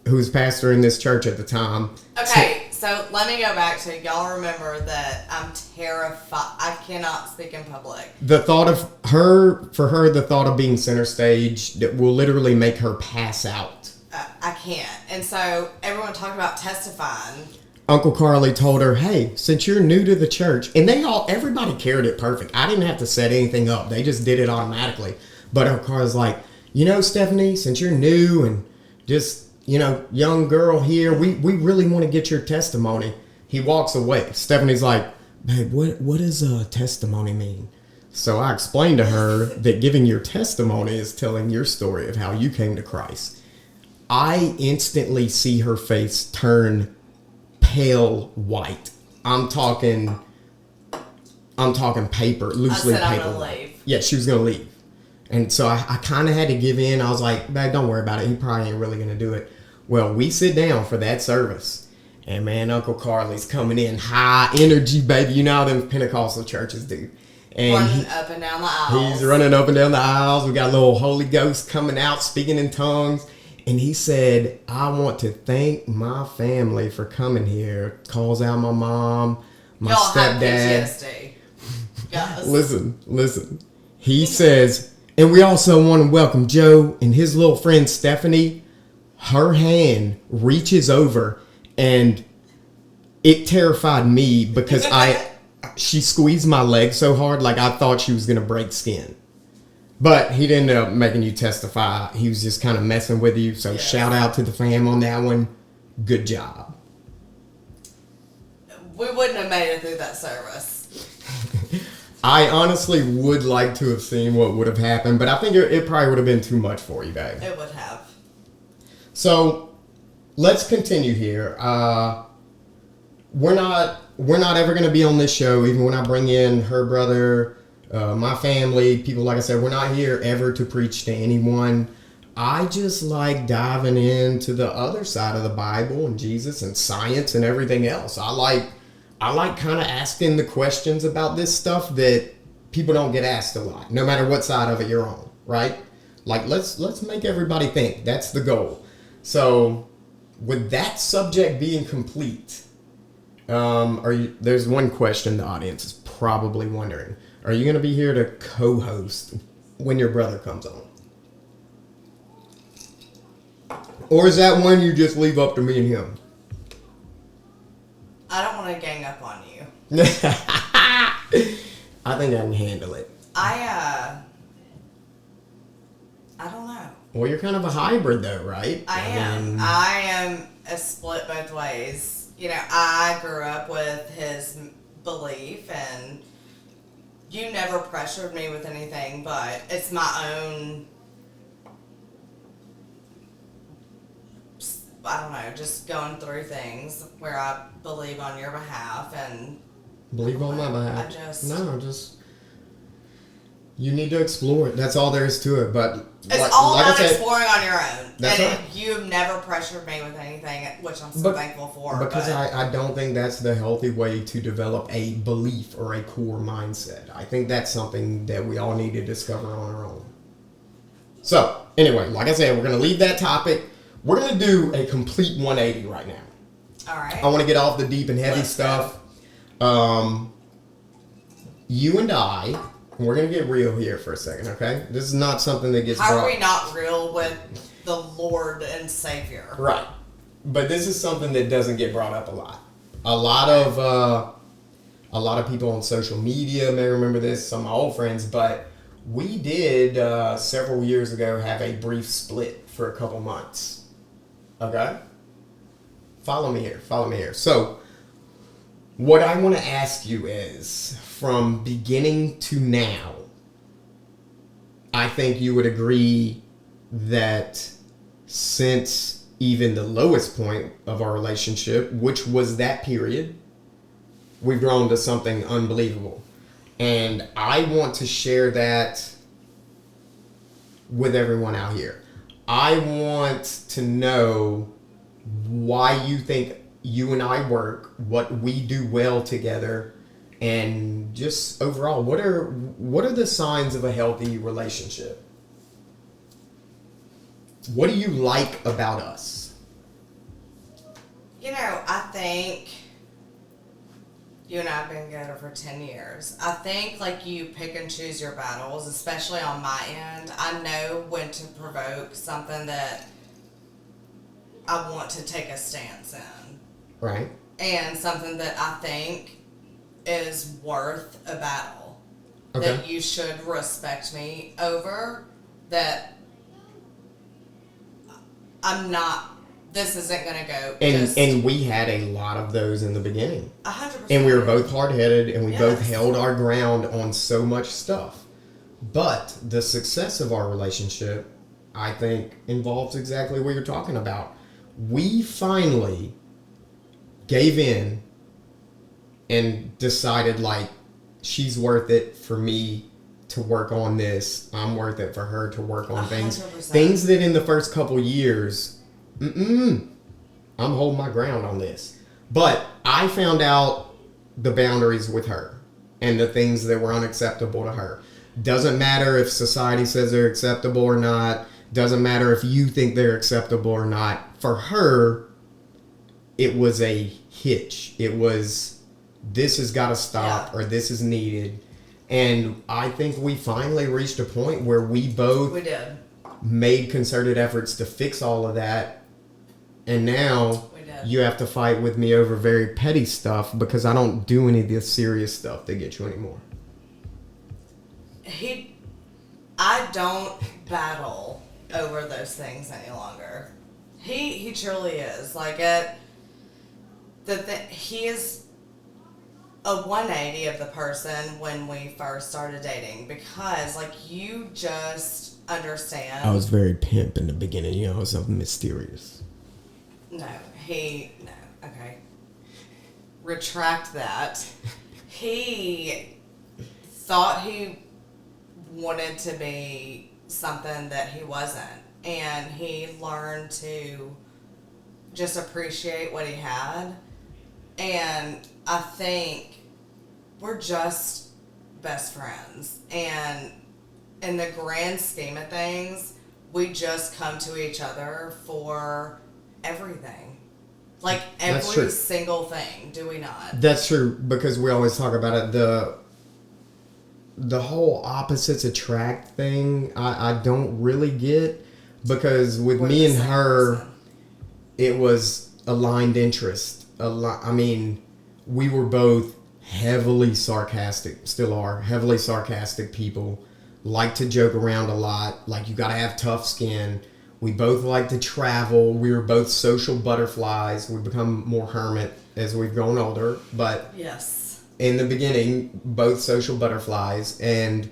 who's pastor in this church at the time. Okay, so let me go back to, y'all remember that I'm terrified. I cannot speak in public. The thought of the thought of being center stage that will literally make her pass out. I can't. And so everyone talked about testifying. Uncle Carly told her, hey, since you're new to the church, and everybody carried it perfect. I didn't have to set anything up. They just did it automatically. But Uncle Carly's like, you know, Stephanie, since you're new and just, you know, young girl here, we really want to get your testimony. He walks away. Stephanie's like, babe, what does a testimony mean? So I explained to her that giving your testimony is telling your story of how you came to Christ. I instantly see her face turn pale white. I'm talking paper, loosely paper. I'm gonna leave. Yeah, she was gonna leave. And so I kind of had to give in. I was like, babe, don't worry about it. He probably ain't really going to do it. Well, we sit down for that service. And man, Uncle Carly's coming in high energy, baby. You know how them Pentecostal churches do. And running up and down the aisles. He's running up and down the aisles. We got a little Holy Ghost coming out, speaking in tongues. And he said, I want to thank my family for coming here. Calls out my mom, my Y'all have stepdad. PTSD. Guys. Listen. He says, and we also want to welcome Joe and his little friend Stephanie. Her hand reaches over, and it terrified me because she squeezed my leg so hard, like I thought she was going to break skin. But he didn't end up making you testify. He was just kind of messing with you. So shout out to the fam on that one. Good job. We wouldn't have made it through that service. I honestly would like to have seen what would have happened, but I think it probably would have been too much for you, babe. It would have. So let's continue here. We're not ever going to be on this show, even when I bring in her brother, my family, people, like I said, we're not here ever to preach to anyone. I just like diving into the other side of the Bible and Jesus and science and everything else. I like kind of asking the questions about this stuff that people don't get asked a lot, no matter what side of it you're on, right? Like, let's make everybody think. That's the goal. So with that subject being complete, there's one question the audience is probably wondering. Are you going to be here to co-host when your brother comes on? Or is that one you just leave up to me and him? I don't want to gang up on you. I think I can handle it. I don't know. Well, you're kind of a hybrid though, right? I am. I am a split both ways. You know, I grew up with his belief, and you never pressured me with anything, but it's my own, I don't know, just going through things where I believe on your behalf and... Believe on my behalf. just... You need to explore it. That's all there is to it, but... It's all about exploring on your own. That's and right. You've never pressured me with anything, which I'm so thankful for. Because I don't think that's the healthy way to develop a belief or a core mindset. I think that's something that we all need to discover on our own. So, anyway, like I said, we're going to leave that topic. We're going to do a complete 180 right now. All right. I want to get off the deep and heavy stuff. You and I... We're going to get real here for a second, okay? This is not something that gets How brought... are we not real with the Lord and Savior? Right. But this is something that doesn't get brought up a lot. A lot of people on social media may remember this, some of my old friends, but we did several years ago have a brief split for a couple months. Okay? Follow me here. So, what I want to ask you is, from beginning to now, I think you would agree that since even the lowest point of our relationship, which was that period, we've grown to something unbelievable. And I want to share that with everyone out here. I want to know why you think you and I work, what we do well together, and just overall, what are the signs of a healthy relationship? What do you like about us? You know, I think you and I have been together for 10 years. I think, like, you pick and choose your battles, especially on my end. I know when to provoke something that I want to take a stance in. Right. And something that I think is worth a battle. Okay. That you should respect me over. That I'm not... This isn't going to go. And we had a lot of those in the beginning. 100%. And we were both hard-headed, and we both held our ground on so much stuff. But the success of our relationship, I think, involves exactly what you're talking about. We finally gave in and decided, like, she's worth it for me to work on this. I'm worth it for her to work on 100%. things that in the first couple years, I'm holding my ground on this. But I found out the boundaries with her and the things that were unacceptable to her. Doesn't matter if society says they're acceptable or not. Doesn't matter if you think they're acceptable or not. For her, it was a hitch. It was, this has got to stop, or this is needed. And I think we finally reached a point where we both made concerted efforts to fix all of that. And now you have to fight with me over very petty stuff because I don't do any of the serious stuff that gets you anymore. I don't battle over those things any longer. He truly is. Like, he is a 180 of the person when we first started dating, because, like, you just understand. I was very pimp in the beginning. You know, I was so mysterious. Okay. Retract that. He thought he wanted to be something that he wasn't. And he learned to just appreciate what he had. And I think we're just best friends. And in the grand scheme of things, we just come to each other for everything. Like, every single thing, do we not? That's true, because we always talk about it. The whole opposites attract thing, I don't really get, because with me and her, it was aligned interest. I mean, we were both heavily sarcastic, still are, heavily sarcastic people, like to joke around a lot, like you gotta have tough skin. We both like to travel. We were both social butterflies. We've become more hermit as we've grown older, but yes, in the beginning, both social butterflies, and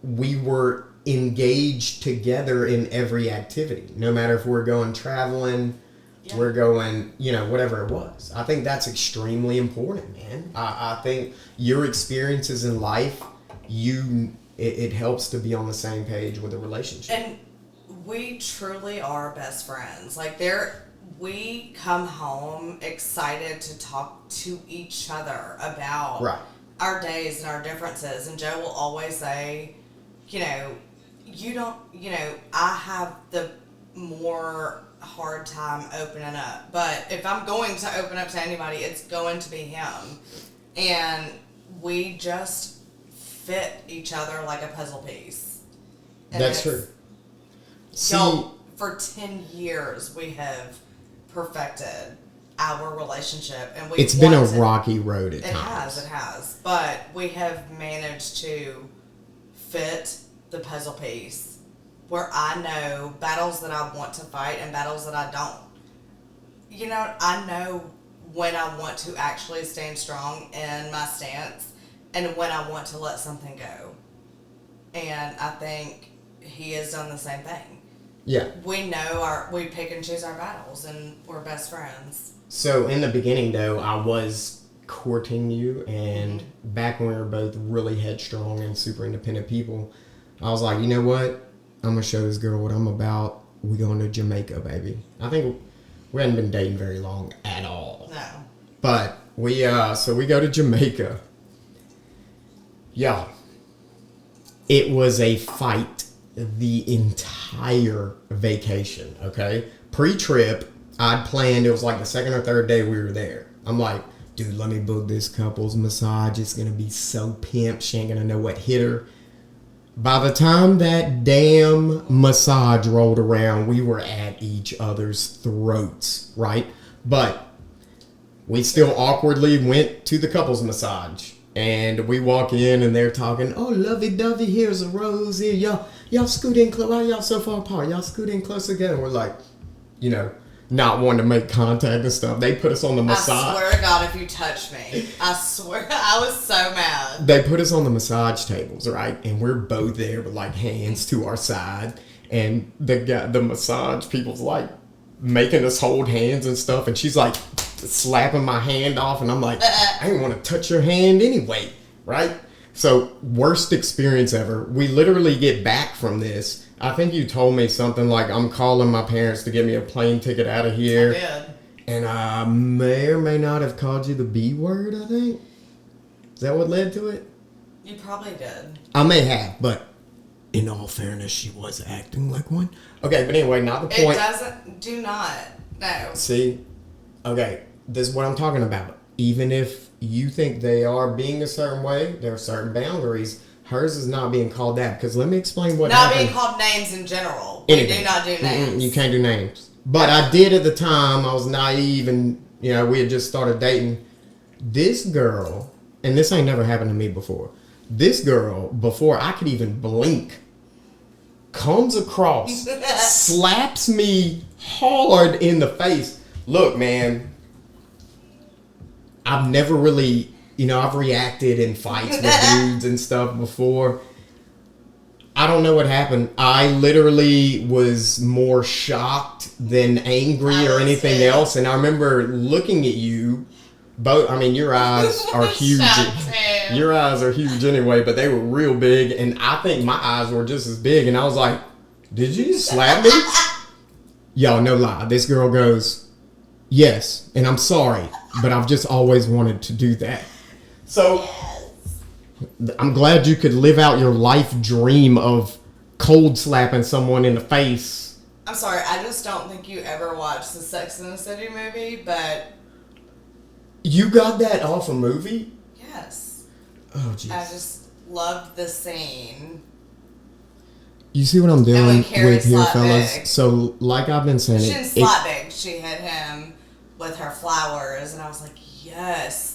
we were engaged together in every activity, no matter if we're going traveling, we're going, whatever it was. I think that's extremely important, man. I think your experiences in life, it helps to be on the same page with a relationship. And we truly are best friends. Like, we come home excited to talk to each other about our days and our differences. And Joe will always say, I have the more hard time opening up. But if I'm going to open up to anybody, it's going to be him. And we just fit each other like a puzzle piece. And that's true. So for 10 years, we have perfected our relationship, and it's been a rocky road at times. It has. But we have managed to fit the puzzle piece where I know battles that I want to fight and battles that I don't. I know when I want to actually stand strong in my stance and when I want to let something go. And I think he has done the same thing. Yeah. We know we pick and choose our battles, and we're best friends. So in the beginning, though, I was courting you, and back when we were both really headstrong and super independent people, I was like, you know what? I'm going to show this girl what I'm about. We're going to Jamaica, baby. I think we hadn't been dating very long at all. No. But we go to Jamaica. Yeah. It was a fight the entire vacation, okay? Pre-trip, I'd planned, it was like the second or third day we were there. I'm like, dude, let me book this couple's massage. It's going to be so pimp. She ain't going to know what hit her. By the time that damn massage rolled around, we were at each other's throats, right? But we still awkwardly went to the couple's massage. And we walk in and they're talking, oh, lovey-dovey, here's a rose here. Y'all scoot in close. Why y'all so far apart? Y'all scoot in close again. We're like, not wanting to make contact and stuff. They put us on the massage. I swear to God, if you touch me, I swear, I was so mad. They put us on the massage tables, right? And we're both there with like hands to our side. And the massage people's like making us hold hands and stuff. And she's like slapping my hand off. And I'm like, I didn't want to touch your hand anyway, right? So worst experience ever. We literally get back from this. I think you told me something like, I'm calling my parents to get me a plane ticket out of here. I did. And I may or may not have called you the B word, I think. Is that what led to it? You probably did. I may have, but in all fairness, she was acting like one. Okay, but anyway, not the It point. do not. No. See? Okay, this is what I'm talking about. Even if you think they are being a certain way, there are certain boundaries. Hers is not being called that. Because let me explain what Not happened. being called names in general. Anything. We do not do names. You can't do names. But I did at the time. I was naive and, we had just started dating. This girl, and this ain't never happened to me before. This girl, before I could even blink, comes across, slaps me hard in the face. Look, man, I've never really, I've reacted in fights with dudes and stuff before. I don't know what happened. I literally was more shocked than angry or anything else. And I remember looking at you both. I mean, your eyes are huge. Your eyes are huge anyway, but they were real big. And I think my eyes were just as big. And I was like, did you just slap me? Y'all, no lie. This girl goes, yes, and I'm sorry, but I've just always wanted to do that. So I'm glad you could live out your life dream of cold slapping someone in the face. I'm sorry, I just don't think you ever watched the Sex and the City movie, but... You got that off a movie? Yes. Oh, jeez. I just loved the scene. You see what I'm doing with here, fellas? Big. So, like I've been saying... She didn't slap big. She hit him with her flowers, and I was like, yes.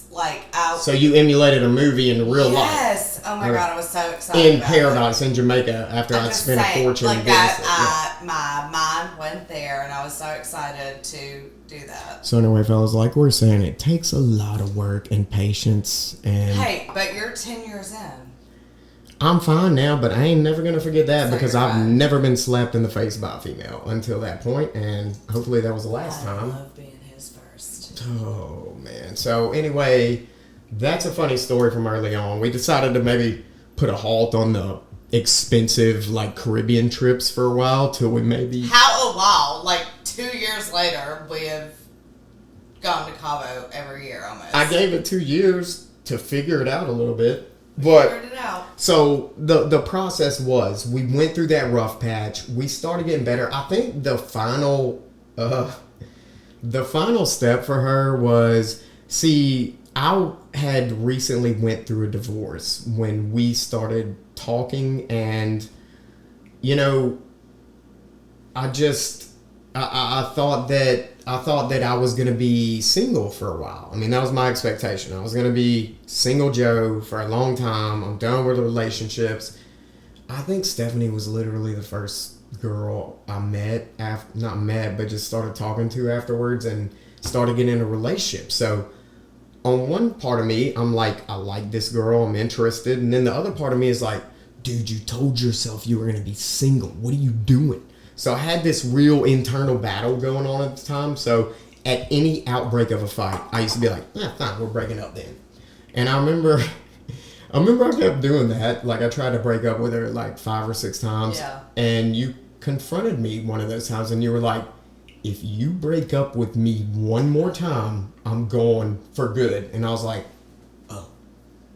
So you emulated a movie in real life? Yes. Oh my God, I was so excited. In paradise, in Jamaica, after I'd spent a fortune. Like that, my mind went there, and I was so excited to do that. So anyway, fellas, like we're saying, it takes a lot of work and patience. And hey, but you're 10 years in. I'm fine now, but I ain't never gonna forget that, so because I've never been slapped in the face by a female until that point, and hopefully that was the last time. I love being his first. Oh man. So anyway, that's a funny story from early on. We decided to maybe put a halt on the expensive Caribbean trips for a while till we maybe... How a while? 2 years later, we have gone to Cabo every year almost. I gave it 2 years to figure it out a little bit. But figured it out. So the process was, we went through that rough patch. We started getting better. I think the final step for her was, I had recently went through a divorce when we started talking, and I thought that I was going to be single for a while. I mean, that was my expectation. I was going to be single Joe for a long time. I'm done with the relationships. I think Stephanie was literally the first girl I met, but just started talking to afterwards and started getting in a relationship. So on one part of me, I'm like, I like this girl, I'm interested. And then the other part of me is like, dude, you told yourself you were going to be single. What are you doing? So I had this real internal battle going on at the time. So at any outbreak of a fight, I used to be like, fine, we're breaking up then. And I remember I kept doing that. I tried to break up with her 5 or 6 times. Yeah. And you confronted me one of those times, and you were like, if you break up with me one more time, I'm going for good. And I was like, oh,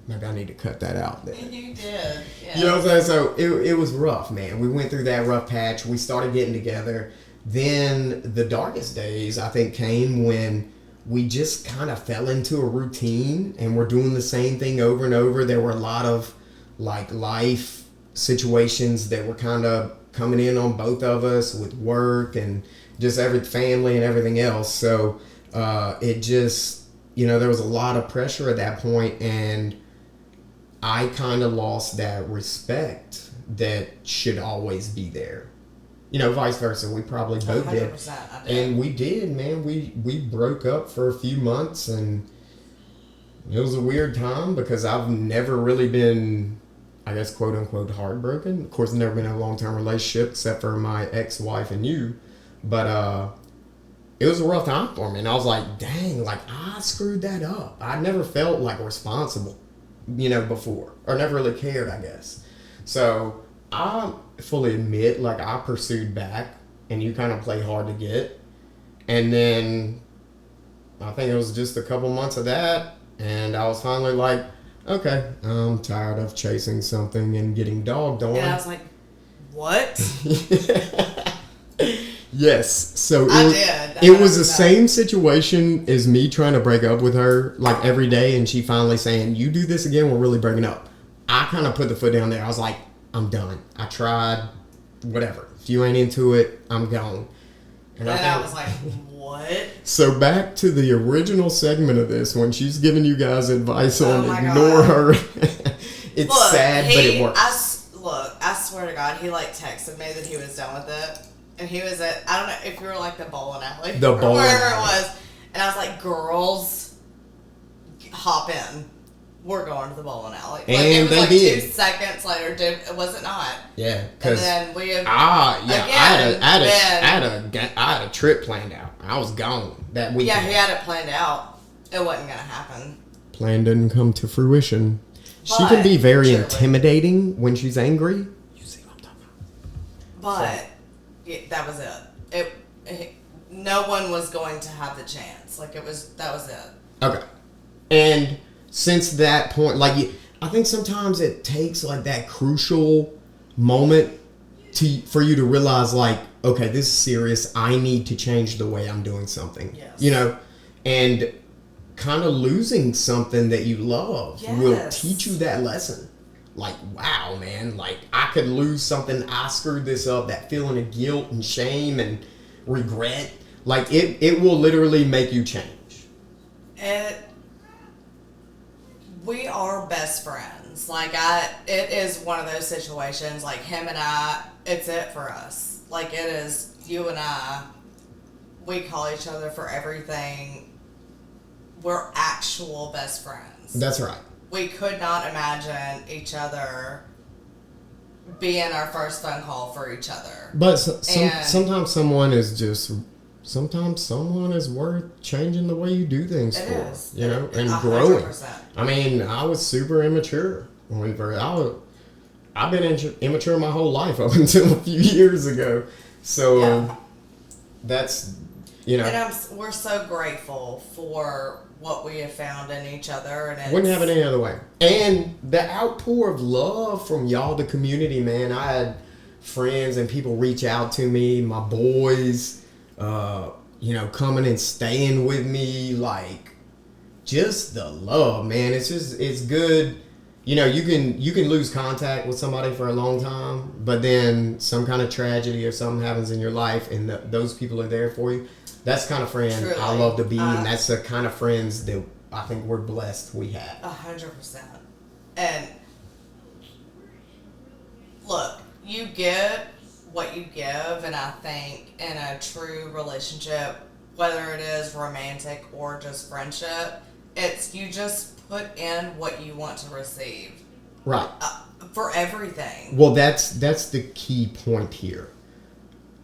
maybe I need to cut that out then. You did. Yeah. You know what I'm saying? So it was rough, man. We went through that rough patch. We started getting together. Then the darkest days, I think, came when we just kind of fell into a routine and we're doing the same thing over and over. There were a lot of life situations that were kind of coming in on both of us with work and just every family and everything else. So it just, there was a lot of pressure at that point, and I kind of lost that respect that should always be there. Vice versa. We probably both did. I did. And we did, man. We broke up for a few months, and it was a weird time because I've never really been, I guess, quote unquote, heartbroken. Of course, I've never been in a long-term relationship except for my ex-wife and you. But it was a rough time for me. And I was like, dang, I screwed that up. I never felt responsible, before. Or never really cared, I guess. So I fully admit, I pursued back, and you kind of play hard to get. And then I think it was just a couple months of that, and I was finally like, okay, I'm tired of chasing something and getting dogged on. And I was like, what? Yes. So I it was the same situation as me trying to break up with her like every day, and she finally saying, "You do this again, we're really breaking up." I kind of put the foot down there. I was like, "I'm done. I tried. Whatever. If you ain't into it, I'm gone." And I was like, "What?" So back to the original segment of this, when she's giving you guys advice on ignore her. It's sad, but it works. I swear to God, he like texted me that he was done with it. And he was at, I don't know if you were like the bowling alley. The bowling wherever alley. it was. And I was like, girls, hop in. We're going to the bowling alley. Like, And it was they like did. 2 seconds later, was it not? Yeah. And then we have, I had a trip planned out. I was gone that weekend. yeah, he had it planned out. It wasn't going to happen. Plan didn't come to fruition. She But, can be very truly. intimidating when she's angry. You see what I'm talking about? But yeah, that was it. No one was going to have the chance. Like that was it. Okay. And since that point, like, I think sometimes it takes like that crucial moment for you to realize, like, okay, this is serious. I need to change the way I'm doing something. Yes. You know, and kind of losing something that you love will teach you that lesson. Like, wow, man, like, I could lose something. I screwed this up. That feeling of guilt and shame and regret. Like, it will literally make you change. We are best friends. Like, it is one of those situations, like, him and I, it's it for us. Like, it is you and I, we call each other for everything. We're actual best friends. That's right. We could not imagine each other being our first phone call for each other. But sometimes someone is worth changing the way you do things It for. is. You know, and 100%. growing. I mean, I was super immature when we first. I've been immature my whole life up until a few years ago. So that's, you know. And we're so grateful for what we have found in each other. And wouldn't have it any other way. And the outpour of love from y'all, the community, man. I had friends and people reach out to me, my boys, you know, coming and staying with me, like, just the love, man. It's good. You know, you can lose contact with somebody for a long time, but then some kind of tragedy or something happens in your life, and those people are there for you. That's the kind of friend Truly. I love to be, and that's the kind of friends that I think we're blessed we have. 100%. And look, you get what you give, and I think in a true relationship, whether it is romantic or just friendship, it's you just put in what you want to receive. Right. For everything. Well, that's the key point here.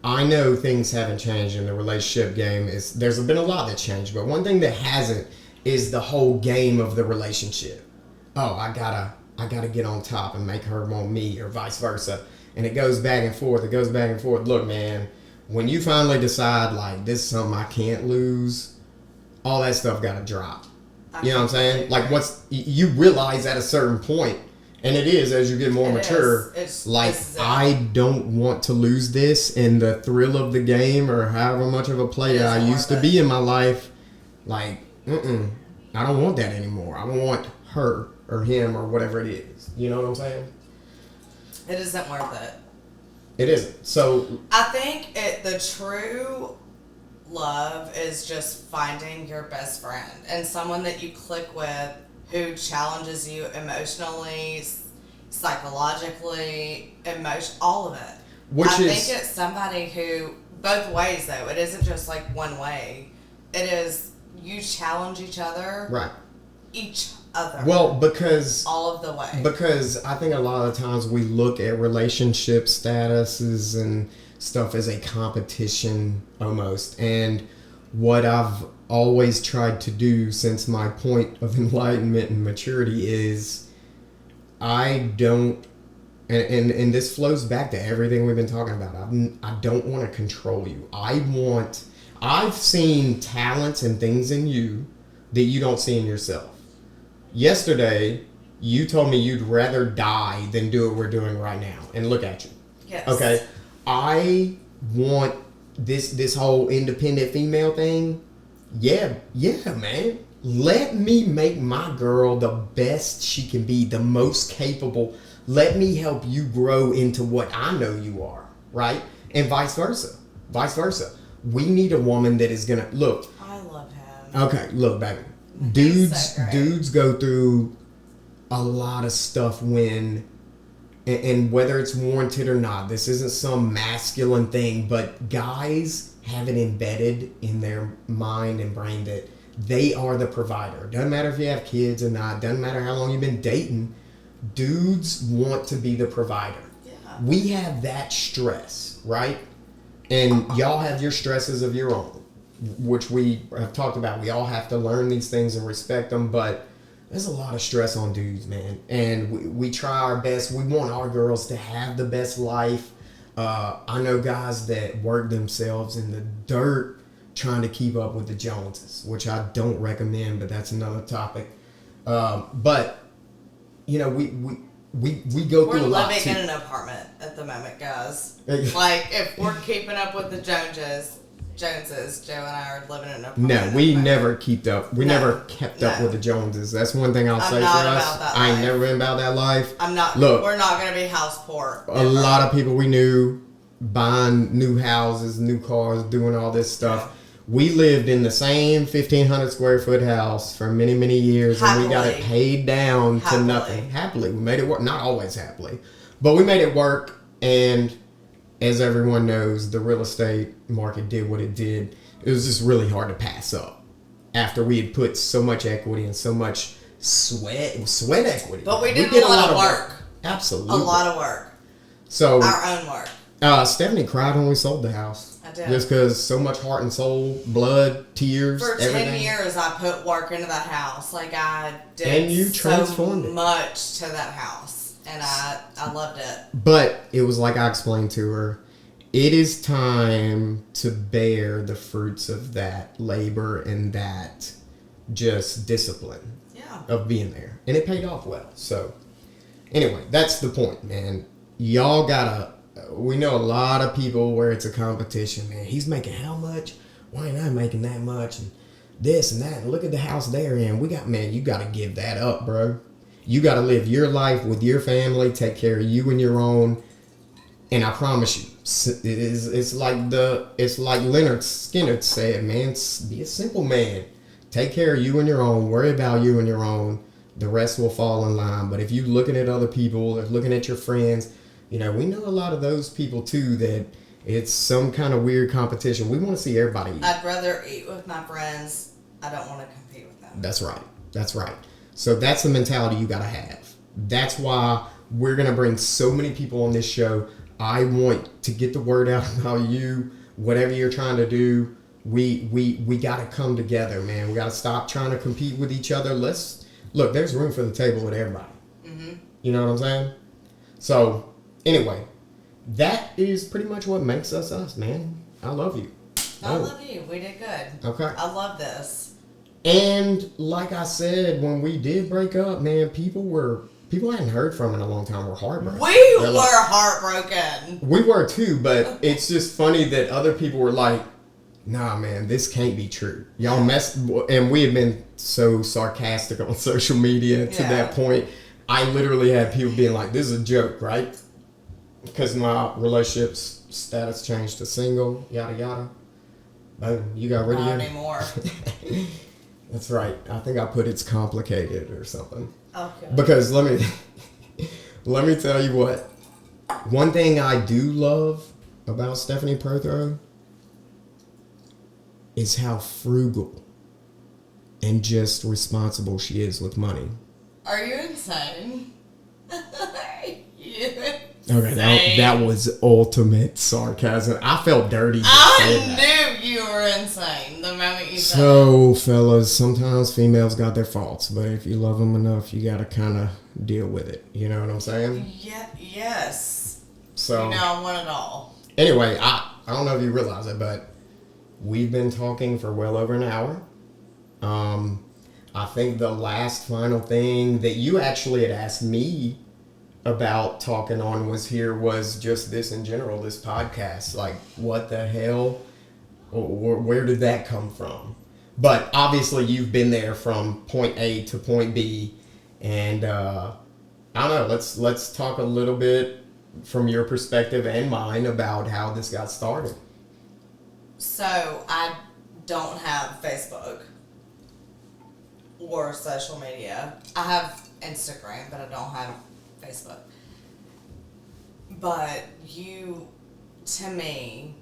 I know things haven't changed in the relationship game. There's been a lot that changed, but one thing that hasn't is the whole game of the relationship. Oh, I gotta get on top and make her want me, or vice versa. And it goes back and forth. Look, man, when you finally decide, like, this is something I can't lose, all that stuff gotta drop. You know what I'm saying? Like, you realize at a certain point, and it is as you get more mature, I don't want to lose this, and the thrill of the game, or however much of a player I used to be in my life, like, I don't want that anymore. I don't want her or him or whatever it is. You know what I'm saying? It isn't worth it. It isn't. So I think the true love is just finding your best friend and someone that you click with, who challenges you emotionally, psychologically, all of it. I think it's somebody who, both ways though, it isn't just like one way. It is, you challenge each other. Right. Each other. Well, because all of the way. Because I think a lot of the times we look at relationship statuses and stuff as a competition almost. And what I've always tried to do since my point of enlightenment and maturity is I don't, and this flows back to everything we've been talking about. I don't want to control you. I've seen talents and things in you that you don't see in yourself. Yesterday, you told me you'd rather die than do what we're doing right now. And look at you. Yes. Okay. I want this whole independent female thing. Yeah, man. Let me make my girl the best she can be, the most capable. Let me help you grow into what I know you are, right? And vice versa. We need a woman that is gonna look. I love him. Okay, look, baby. He's so great. Dudes go through a lot of stuff when, and whether it's warranted or not, this isn't some masculine thing, but guys have it embedded in their mind and brain that they are the provider. Doesn't matter if you have kids or not. Doesn't matter how long you've been dating. Dudes want to be the provider. Yeah. We have that stress, right? And y'all have your stresses of your own, which we have talked about. We all have to learn these things and respect them, but there's a lot of stress on dudes, man. And we try our best. We want our girls to have the best life. I know guys that work themselves in the dirt trying to keep up with the Joneses, which I don't recommend, but that's another topic. But you know, we go through a lot. We're living too. in an apartment at the moment, guys. Like, if we're keeping up with the Joneses, Joe and I are living in an apartment. No, we never kept up. We never kept up with the Joneses. That's one thing I'll say for us. I ain't never been about that life. I'm not. Look, we're not gonna be house poor. A lot of people we knew buying new houses, new cars, doing all this stuff. Yeah. We lived in the same 1,500 square foot house for many, many years, and we got it paid down to nothing. Happily, we made it work. Not always happily, but we made it work. And as everyone knows, the real estate market did what it did. It was just really hard to pass up after we had put so much equity and so much sweat equity. But we did a lot of work. Absolutely, a lot of work. So our own work. Stephanie cried when we sold the house. I did. Just because so much heart and soul, blood, tears, For everything. 10 years, I put work into that house. Like, I did and you transformed so much to that house. And I loved it. But it was like I explained to her, it is time to bear the fruits of that labor and that just discipline of being there. And it paid off well. So, anyway, that's the point, man. Y'all gotta... We know a lot of people where it's a competition, man. He's making how much? Why ain't I making that much? And this and that. And look at the house they're in. You got to give that up, bro. You got to live your life with your family, take care of you and your own. And I promise you, it's like Leonard Skinner said, man, be a simple man. Take care of you and your own. Worry about you and your own. The rest will fall in line. But if you're looking at other people or looking at your friends, you know, we know a lot of those people, too, that it's some kind of weird competition. We want to see everybody eat. I'd rather eat with my friends. I don't want to compete with them. That's right. So that's the mentality you got to have. That's why we're going to bring so many people on this show. I want to get the word out about you, whatever you're trying to do. We got to come together, man. We got to stop trying to compete with each other. Look, there's room for the table with everybody. Mm-hmm. You know what I'm saying? So... Anyway, that is pretty much what makes us, man. I love you. I love you. We did good. Okay. I love this. And like I said, when we did break up, man, people I hadn't heard from in a long time were heartbroken. We were heartbroken. We were too, but it's just funny that other people were like, nah, man, this can't be true. Y'all messed, and we have been so sarcastic on social media to that point. I literally had people being like, this is a joke, right? Because my relationship status changed to single, yada yada. Boom, you got rid of it? Not anymore. That's right. I think I put it's complicated or something. Okay. Because let me tell you what. One thing I do love about Stephanie Prothro is how frugal and just responsible she is with money. Are you insane? Okay, that was ultimate sarcasm. I felt dirty. I knew you were insane the moment you said it. So, fellas, sometimes females got their faults, but if you love them enough, you got to kind of deal with it. You know what I'm saying? Yeah, yes. So, you know, I want it all. Anyway, I don't know if you realize it, but we've been talking for well over an hour. I think the last final thing that you actually had asked me about talking on was just this in general, this podcast. Like, what the hell? Where did that come from? But obviously, you've been there from point A to point B, and I don't know. Let's talk a little bit from your perspective and mine about how this got started. So I don't have Facebook or social media. I have Instagram, but I don't have Facebook. But you, to me,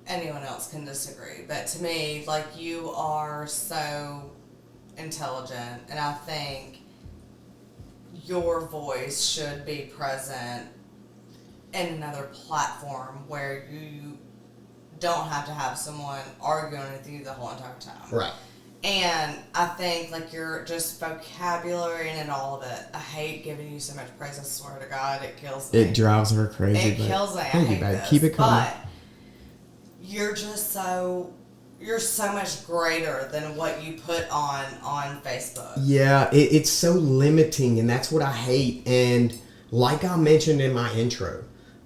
anyone else can disagree, but to me, like, you are so intelligent, and I think your voice should be present in another platform where you don't have to have someone arguing with you the whole entire time. Right. And I think, like, your just vocabulary and all of it. I hate giving you so much praise. I swear to God, it kills me. It drives her crazy. It kills me. I Thank you, hate babe. this. Keep it coming. But you're so much greater than what you put on Facebook. Yeah, it's so limiting, and that's what I hate. And like I mentioned in my intro,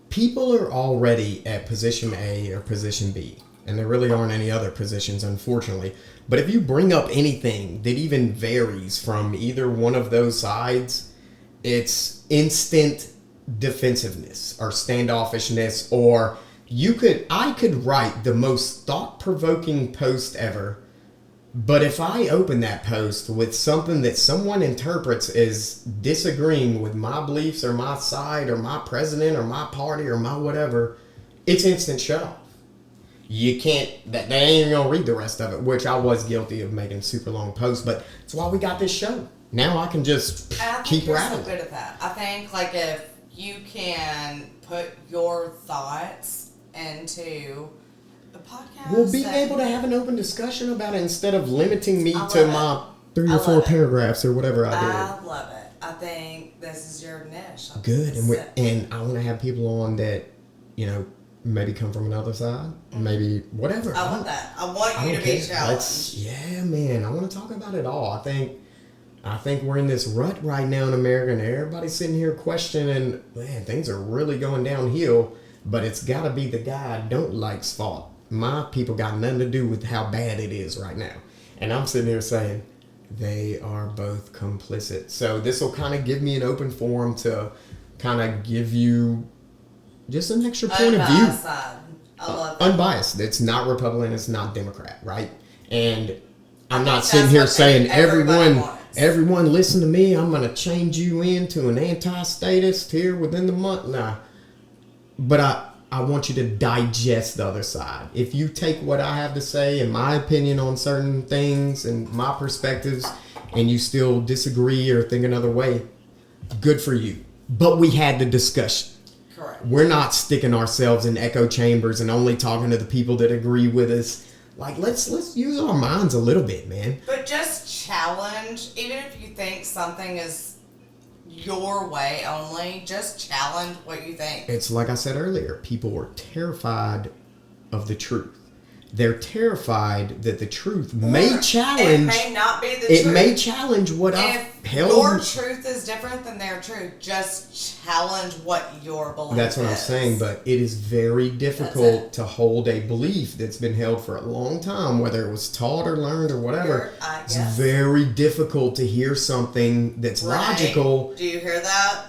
people are already at position A or position B, and there really aren't any other positions, unfortunately. But if you bring up anything that even varies from either one of those sides, it's instant defensiveness or standoffishness, or I could write the most thought-provoking post ever, but if I open that post with something that someone interprets as disagreeing with my beliefs or my side or my president or my party or my whatever, it's instant shut off. You can't, they ain't even gonna read the rest of it, which I was guilty of making super long posts, but that's why we got this show. Now I can just keep you're rattling. so good at that. I think, like, if you can put your thoughts into a podcast. Well, being able to have an open discussion about it instead of limiting me to my 3 I or 4 love it. paragraphs or whatever I did. I love it. I think this is your niche. Good, and I want to have people on that, maybe come from another side, maybe whatever. I want that. I want you to be challenged. Yeah, man, I want to talk about it all. I think we're in this rut right now in America, and everybody's sitting here questioning, man, things are really going downhill, but it's got to be the guy I don't like's fault. My people got nothing to do with how bad it is right now. And I'm sitting here saying, they are both complicit. So this will kind of give me an open forum to kind of give you just an extra point of view. I love that. Unbiased. It's not Republican, it's not Democrat, right? And I'm not sitting here saying everyone listen to me, I'm going to change you into an anti-statist here within the month. Nah. But I want you to digest the other side. If you take what I have to say and my opinion on certain things and my perspectives and you still disagree or think another way, good for you. But we had the discussion. Correct. We're not sticking ourselves in echo chambers and only talking to the people that agree with us. Like, let's use our minds a little bit, man. But just challenge, even if you think something is your way only, just challenge what you think. It's like I said earlier, people are terrified of the truth. They're terrified that the truth may challenge. It may not be the truth. It may challenge what I've held. Your truth is different than their truth. Just challenge what your belief is. That's what I'm saying, but it is very difficult to hold a belief that's been held for a long time, whether it was taught or learned or whatever. It's very difficult to hear something that's logical. Do you hear that?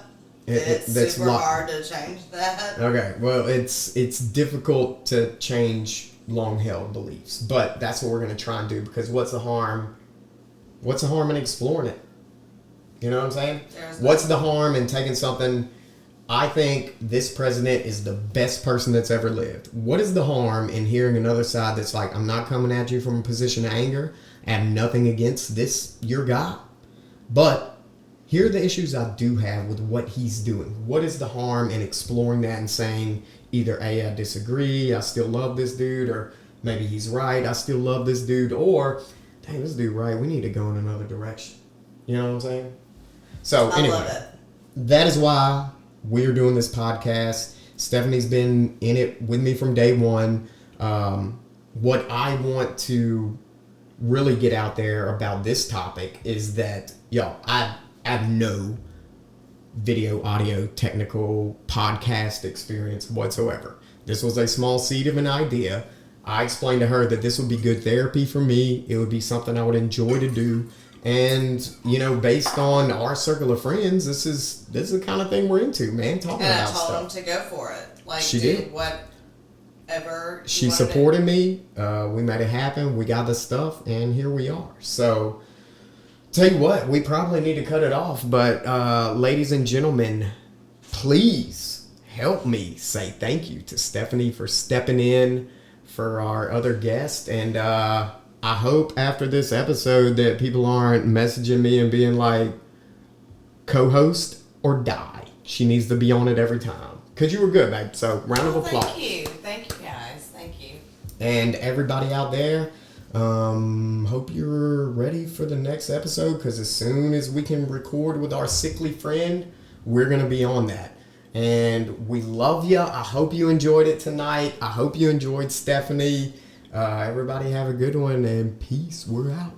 It's super hard to change that. Okay, well, it's difficult to change long-held beliefs, but that's what we're going to try and do, because what's the harm in exploring it? You know what I'm saying? What's the harm in taking something? I think this president is the best person that's ever lived. What is the harm in hearing another side that's like, I'm not coming at you from a position of anger, I have nothing against this, your guy, but here are the issues I do have with what he's doing. What is the harm in exploring that and saying, either A, I disagree, I still love this dude, or maybe he's right, I still love this dude, or, dang, this dude right, we need to go in another direction. You know what I'm saying? So, anyway, that is why we're doing this podcast. Stephanie's been in it with me from day one. What I want to really get out there about this topic is that, I have no video, audio, technical, podcast experience whatsoever. This was a small seed of an idea. I explained to her that this would be good therapy for me. It would be something I would enjoy to do. And, you know, based on our circle of friends, this is the kind of thing we're into, man. Talking about stuff. And I told him to go for it. Like, she do did. whatever. She supported me. We made it happen. We got the stuff, and here we are. So, tell you what, we probably need to cut it off. But, ladies and gentlemen, please help me say thank you to Stephanie for stepping in for our other guest. And I hope after this episode that people aren't messaging me and being like, co-host or die. She needs to be on it every time. Because you were good, babe. So, round of applause. Thank you. Thank you, guys. Thank you. And everybody out there, hope you're ready for the next episode. Because as soon as we can record with our sickly friend, we're going to be on that. And we love you. I hope you enjoyed it tonight. I hope you enjoyed Stephanie. Everybody have a good one, and peace. We're out.